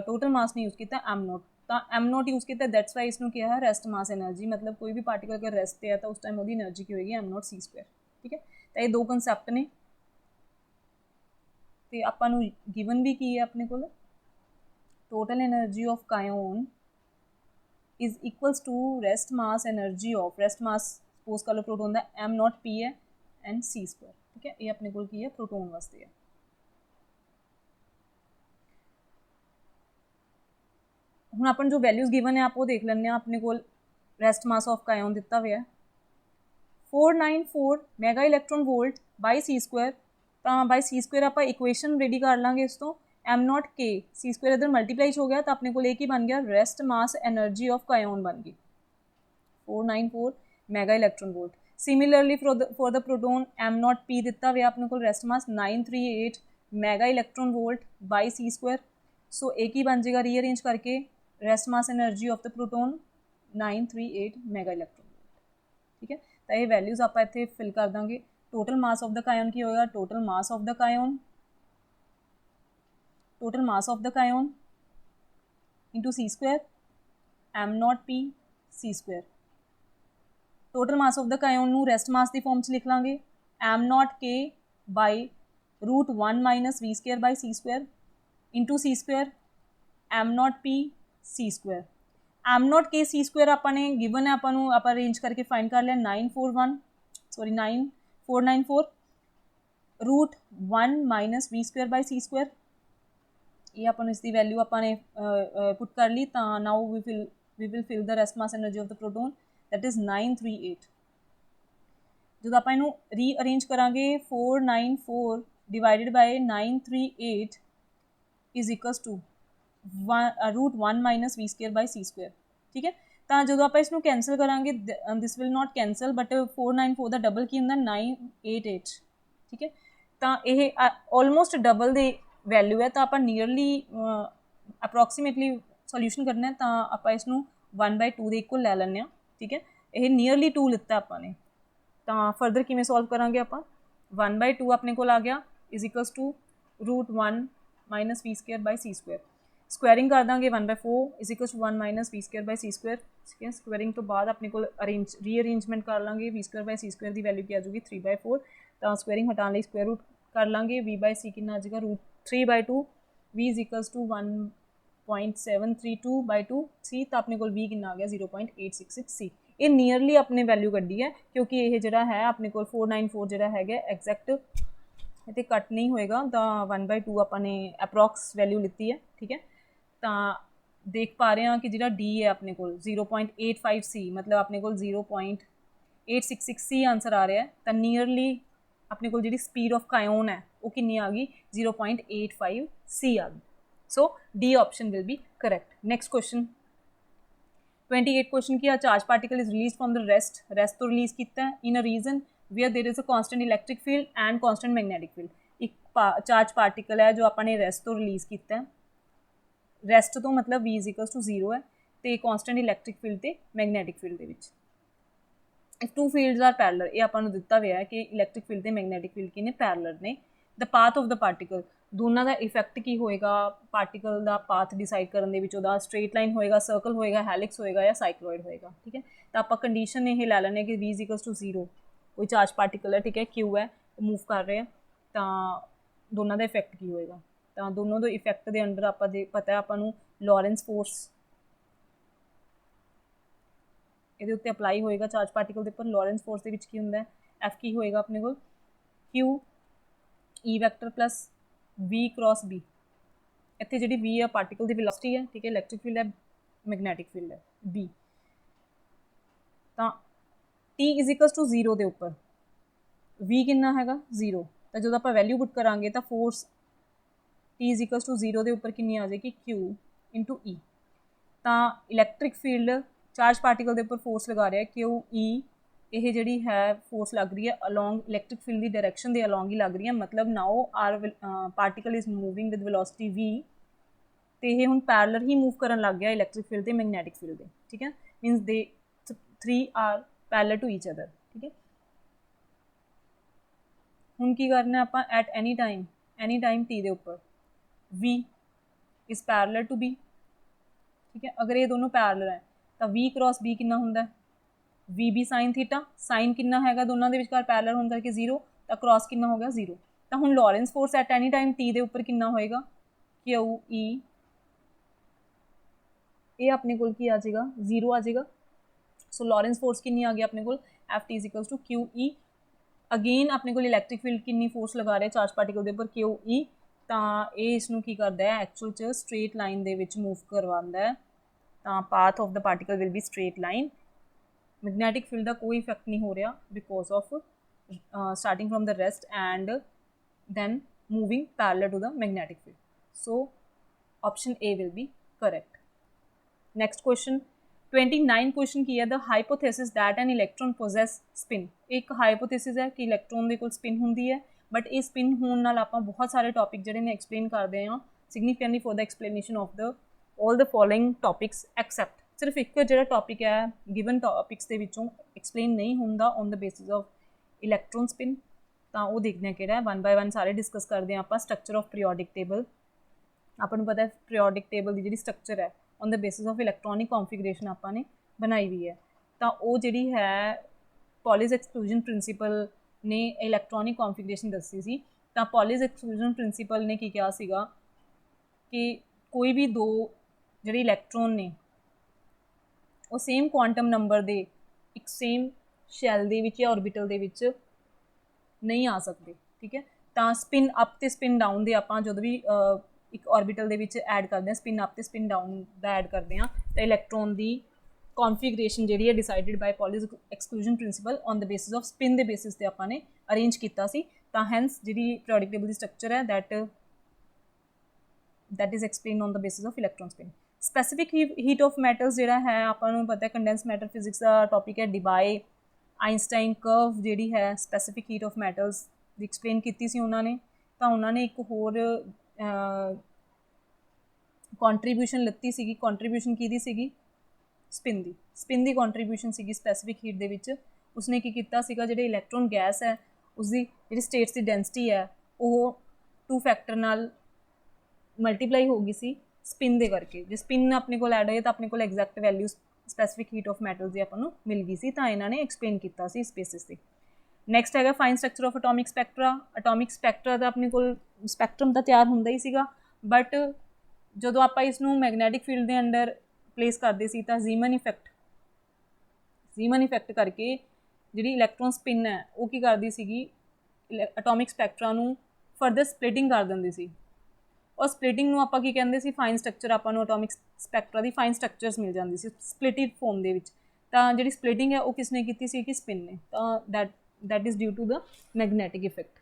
टोटल मास नहीं यूज़ किया m0 तो m0 यूज़ किया दैट्स वाई इसमें क्या है रेस्ट मास एनर्जी मतलब कोई भी पार्टिकल अगर रेस्ट पे है तो उस टाइम वो एनर्जी की होएगी m0 C स्क्वेयर ठीक है तो ये दो कंसैप्ट ने तो आपां नूं गिवन भी की है अपने को total energy of kaon is equals to rest mass energy of rest mass suppose कर लो प्रोटोन का m0 p है एंड C स्क्वेयर ठीक है ये अपने को की है प्रोटोन वास्ते है हुण अपन जो वैल्यूज़ गिवन है आप वो देख लें अपने को रेस्ट मास ऑफ कायोन दिता हुआ है 494 mega electron volt by C square तो बाय C स्क्वेयर आप इक्वेशन रेडी कर लाँगे इस तो m0 k C स्क्वेयर इधर मल्टीप्लाई हो गया तो अपने को एक ही बन गया रेस्ट मास एनर्जी ऑफ कायोन बन गई 494 mega electron volt similarly for the proton m0 p दिता हुआ अपने को rest mass 938 mega electron volt by C square so एक ही बन जाएगा रीअरेंज करके rest mass energy of the proton 938 mega electron volt ठीक है तो ये वैल्यूज़ आप इतने फिल कर देंगे total mass of the kaon की होगा total mass of the kaon total mass of the kayon into C square m0 p C square total mass of the kayon नू rest mass दी form च लिख लांगे m0 k by √1 - v square by C square into C square m0 p C square m0 k C square अपने given है अपन आप arrange करके find कर लिया 9494 √1 - v square by C square ये अपन इसकी वैल्यू अपने पुट कर ली तो now we will fill the rest mass energy of the proton that is 938 जो आप इनू रीअरेंज करांगे 494 divided by 938 is equals to √1 - v square by C square ठीक है तो जो आप इसनू कैंसल करांगे this will not cancel but 494 का डबल की होंदा 988 ठीक है तो यह ऑलमोस्ट डबल दे वैल्यू है तो आप नीयरली अप्रोक्सीमेटली सोल्यूशन करना है तो आप इसनू 1/2 के इक्वल लै लें ठीक है ये नीयरली 2 लिता आपने तो फर्दर किमें सॉल्व करांगे आप 1/2 अपने को आ गया is equals to √1 - v square by C square squaring कर देंगे 1/4 is equals to 1 - v square by C square ठीक है। स्क्वेयरिंग तो बाद अपने को रीअरेंजमेंट कर लांगे, v² की वैल्यू की आ जाएगी 3/4, तो स्क्वेयरिंग हटाने लिए स्क्वेयर रूट कर लांगे, v/c कितना आ जाएगा √3/2, v is equals to 1.732/2c, तो अपने को v कितना आ गया 0.866c। ये नीयरली अपने वैल्यू कड्डी है क्योंकि ये जरा है अपने को 494 जरा है एग्जैक्ट इतने कट नहीं होएगा, तो 1/2 अपने अप्रॉक्स वैल्यू लीती है, ठीक है। तो देख पा रहे हैं कि जो डी है अपने को 0.85c, मतलब अपने को 0.866c आंसर आ रहा है, तो नीयरली अपने को जी स्पीड ऑफ कायोन है वो कितनी आ गई 0.85c आ गई। So D option will be correct. Next question 28 question की, charge particle is release from the rest तो रिलीज किया है in a region where there is a constant electric field and constant magnetic field. एक charge particle है जो अपने rest तो release किया है, रेस्ट तो मतलब v इज इक्वल्स टू 0 है, तो कांस्टेंट इलैक्ट्रिक फील्ड ते मैग्नेटिक फील्ड दे which if two fields are parallel, ये आपां नूं दिता होया है कि इलैक्ट्रिक फील्ड ते मैग्नेटिक फील्ड किने पैरेलल ने। The path of the particle, दोनों का इफैक्ट की होएगा पार्टिकल का पाथ डिसाइड करने दे विच, ओहदा स्ट्रेट लाइन होएगा, सर्कल होएगा, हैलिक्स होएगा या साइक्लॉइड होएगा, ठीक है। तो आप कंडीशन ये लै लैने कि v इज इक्वल्स टू 0, कोई चार्ज पार्टिकल है, ठीक है, क्यू है, मूव कर रहे हैं, तो दोनों का इफैक्ट की होएगा, तो दोनों के इफैक्ट के अंडर आप पता है आपू लॉरेंस फोर्स ये उत्ते अपलाई होएगा चार्ज पार्टिकल के उपर। लॉरेंस फोर्स के की होंगे एफ की होएगा अपने को q e vector plus v cross b, इतने जी वी है पार्टिकल की वेलोसिटी है, ठीक है, इलैक्ट्रिक फील्ड है, मैग्नेटिक फील्ड है बी, तो टी इज इक्वल्स टू 0 के उपर वी कितना हैगा 0, तो जो आप वैल्यू पुट करांगे तो force t is equals to 0 के उपर कितनी आ जाएगी क्यू इंटू ई, तो इलैक्ट्रिक फील्ड चार्ज पार्टिकल के उपर फोर्स लगा रहा है क्यू ई, ये जी है फोर्स लग रही है अलॉन्ग इलैक्ट्रिक फील्ड की डायरैक्शन के अलॉन्ग ही लग रही है, मतलब now are particle is moving with velocity v, तो ये हुण पैरेलल ही मूव करन लग गया इलैक्ट्रिक फील्ड ते मैग्नेटिक फील्ड के, ठीक है, means they 3 are parallel to each other, ठीक है। हुण की करना है आपां एट एनी टाइम टी के उपर v is parallel to b, ठीक है। अगर ये दोनों पैरेलल है तो v क्रॉस b कितना होंदा v b sine theta, sine कितना हैगा दोनों के विचकार पैरेलल होने करके 0, तो क्रॉस कितना हो गया 0, तो हुण Lawrence force at any time T के उपर कितना होएगा क्यू ई, ये अपने को की आ जाएगा 0 आ जाएगा। सो लॉरेंस फोर्स कितनी आ गया अपने को f t is equals to q e, again अपने को इलैक्ट्रिक फील्ड कितनी फोर्स लगा रहे चार्ज पार्टिकल के उपर क्यू ई, तो ये इसनूं की करता है एक्चुअल च स्ट्रेट लाइन दे विच मूव करवांदा है, तो path of the particle will be straight line. Magnetic field का कोई इफैक्ट नहीं हो रहा because of starting from the rest and then moving parallel to the magnetic field, so option A will be correct. Next question 29 question की है the hypothesis that an electron possess spin, एक hypothesis है कि electron के कोल spin होंदी है, but ये spin होने नाल आपां बहुत सारे टॉपिक जिहड़े ने एक्सप्लेन करते हैं significantly for the explanation of the all the following topics accept सिर्फ एक जो टॉपिक है गिवन टॉपिक्स के विचों एक्सप्लेन नहीं होंदा on the basis of electron spin, तो वो देखने है किहड़ा 1 बाय 1 सारे डिस्कस करते हैं आप। स्ट्रक्चर ऑफ पीरियोडिक टेबल आपको पता है पीरियोडिक टेबल की जी स्ट्रक्चर है on the basis of electronic configuration आपने बनाई हुई है, तो वो जी है पॉलीज एक्सक्लूजन प्रिंसीपल ने इलैक्ट्रॉनिक कॉन्फिगरेशन दसी सी, तो पॉलीज एक्सक्लूजन प्रिंसीपल ने की कहा सीगा कि कोई भी दो जो इलैक्ट्रॉन ने वो सेम क्वांटम नंबर दे एक सेम शैल दे विच या ऑर्बिटल दे विच नहीं आ सकते, ठीक है। तो स्पिन अप तो स्पिन डाउन दे आपां जो भी एक ऑर्बिटल दे विच ऐड करते हैं, स्पिन अप तो स्पिन डाउन का ऐड करते हैं, तो इलैक्ट्रॉन की कॉन्फिगरेशन जी है decided by Pauli's exclusion principle on the basis of spin के बेसिस से आपने अरेंज किया सी, तो हैंस जी पीरियोडिक टेबल की स्ट्रक्चर है that is explain on the basis of electron spin. Specific heat of metals जो है आपको पता है कंडेंस मैटर फिजिक्स का टॉपिक है, डिबाई आइंसटाइन कर्व जी है specific heat of metals explain की सी उन्होंने, तो उन्होंने एक होर कॉन्ट्रीब्यूशन लत्ती सी, कॉन्ट्रीब्यूशन की सी स्पिन की कॉन्ट्रीब्यूशन सी स्पैसीफिक हीट दे विच, उसने की किया सीगा जो इलैक्ट्रॉन गैस है उसकी जी स्टेट्स की डेंसिटी है वो 2 फैक्टर नाल मल्टीप्लाई हो गई सी स्पिन दे करके, जो स्पिन अपने को ऐड होए तो अपने को exact values specific heat of metals दी आपां नूं मिल गई सी, तां इन्हां ने एक्सप्लेन कीता सी इस बेसिस ते। नैक्सट हैगा fine structure of atomic spectra. Atomic spectra दा अपने कोल स्पैक्ट्रम दा तैयार हुंदा ही सीगा, बट जदों आपां इसनूं मैगनैटिक फील्ड दे अंडर प्लेस करदे सी तां जीमन इफैक्ट करके जिहड़ी इलैक्ट्रॉन स्पिन है वो की करदी सीगी एटॉमिक स्पैक्ट्रा नूं फर्दर स्प्लिटिंग कर दिंदी सी। और स्प्लिटिंग नूं आपां की कहंदे सी फाइन स्ट्रक्चर आपां नूं एटॉमिक स्पैक्ट्रा दी फाइन स्ट्रक्चर्स मिल जांदी सी स्प्लिटिड फॉर्म दे विच। तां जिहड़ी स्प्लिटिंग है वो किसने कीती सी कि स्पिन ने। तां that is due to the magnetic effect.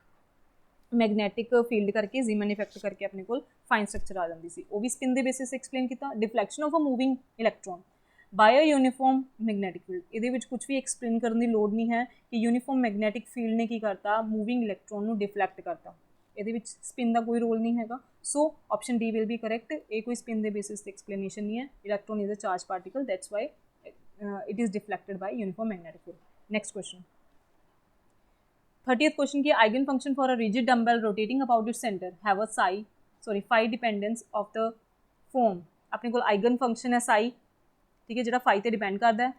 Magnetic field करके जीमन इफैक्ट करके अपने कोल फाइन स्ट्रक्चर आ जाती सी। वो भी स्पिन के बेसिस एक्सप्लेन किया। Deflection of a moving electron by a uniform magnetic field. ये कुछ भी एक्सप्लेन करने की लोड़ नहीं है कि यूनीफॉर्म मैगनैटिक फील्ड ने की करता मूविंग इलैक्ट्रॉन को डिफ्लैक्ट करता। ये स्पिन का कोई रोल नहीं है। So option D will be correct. ये कोई स्पिन के बेसिस एक्सप्लेनेशन नहीं है। Electron is a charge particle, that's why it is deflected by uniform magnetic field. Next question 30th question की eigen function for a rigid dumbbell rotating about it centre have a phi dependence of the form. अपने को eigen function है साई, ठीक है, जो phi पर depend करता है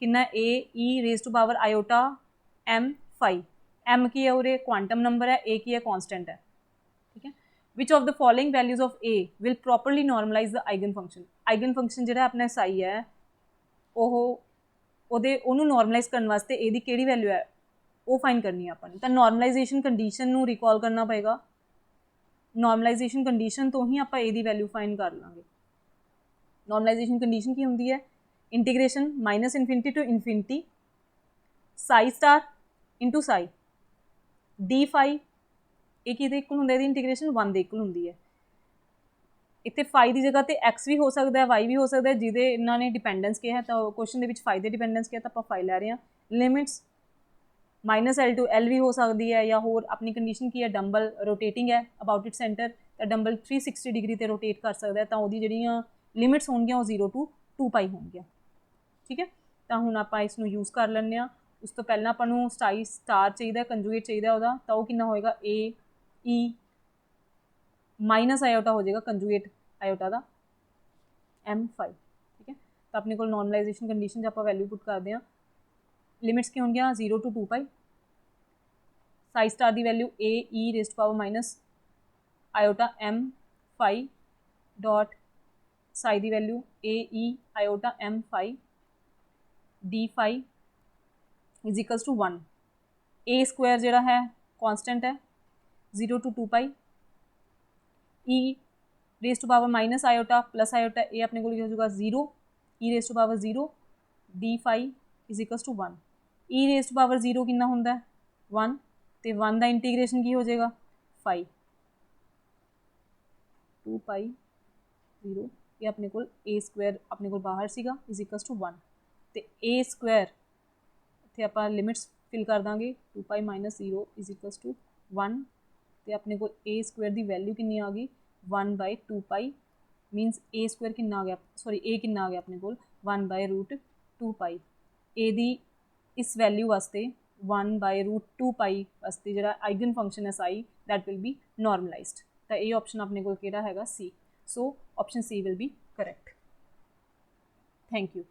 कितना A E raise to power iota M phi. M की है उरे क्वांटम नंबर है, ए की है कॉन्स्टेंट है, ठीक है। Which of the following values of a will properly normalize the eigen function. Eigen function जो अपना साई है ਉਹਨੂੰ नॉर्मलाइज करने वास्ते ए दी केड़ी वैल्यू है वो फाइंड करनी है अपन। तो नॉर्मलाइजेशन कंडीशन नू रिकॉल करना पेगा। नॉर्मलाइजेशन कंडीशन तो ही आप ए दी वैल्यू फाइंड कर लांगे। नॉर्मलाइजेशन कंडीशन की होंगी है integration minus infinity to infinity psi star into psi d phi. एक किहदे इक्वल हुंदा है इंटीग्रेशन 1 दे इक्वल हुंदी है। इत्थे फाई की जगह तो एक्स भी हो सकता है, वाई भी हो सकता है, जिहदे इन्होंने डिपेंडेंस किया है। तो क्वेश्चन के फाई दे डिपेंडेंस किया तो आप फाई लै रहे हैं। लिमिट्स -L to L भी हो सकती है, या होर अपनी कंडीशन की है डंबल रोटेटिंग है अबाउट इट सेंटर, तो डंबल 360 डिग्री ते रोटेट कर सकता है। तो वो जिहड़ियां लिमिट्स होंगियां 0 to 2 पाई होंगियां, ठीक है। तो हुण आपां इसनूं यूज़ कर लैंदे आं। उस तो पहलां आपां नूं स्टार चाहिए, कंजूएट चाहिए उहदा, तो वो कितना होएगा ए ई माइनस आयोटा हो जाएगा कंजूएट आयोटा का एम फाई, ठीक है। तो अपने को नॉर्मलाइजेशन कंडीशन आप वैल्यू पुट करते हैं। लिमिट्स की होंगी 0 to 2 पाई। साई स्टार की value A E raised power minus iota M phi dot psi की value A E iota M phi D phi is equals to 1। A square जोड़ा है constant है 0 to 2 pi. E raise to power minus iota plus iota A अपने को हो जाएगा 0 E raise to power 0 D phi is equals to 1। E raise to power 0 कितना होंदा है 1, तो 1 का इंटीग्रेशन की हो जाएगा फाई 2 पाई 0। ये अपने को ए स्क्वायर अपने को बाहर सीगा इज इक्वल्स टू 1, तो ए स्क्वायर इतने आप लिमिट्स फिल कर देंगे 2 pi minus 0 is equals to 1, तो अपने को ए स्क्वायर की वैल्यू कितनी आ गई 1/2 पाई। मीनस ए स्क्वायर कितना आ गया, सॉरी ए कितना आ गया अपने को 1/√2 पाई। ए दी इस वैल्यू वास्ते 1/√2 पाई वास्ते जो आइगन फंक्शन है psi that will be normalized. तो ये ऑप्शन अपने को केड़ा हैगा सी। So option C will be correct. Thank you.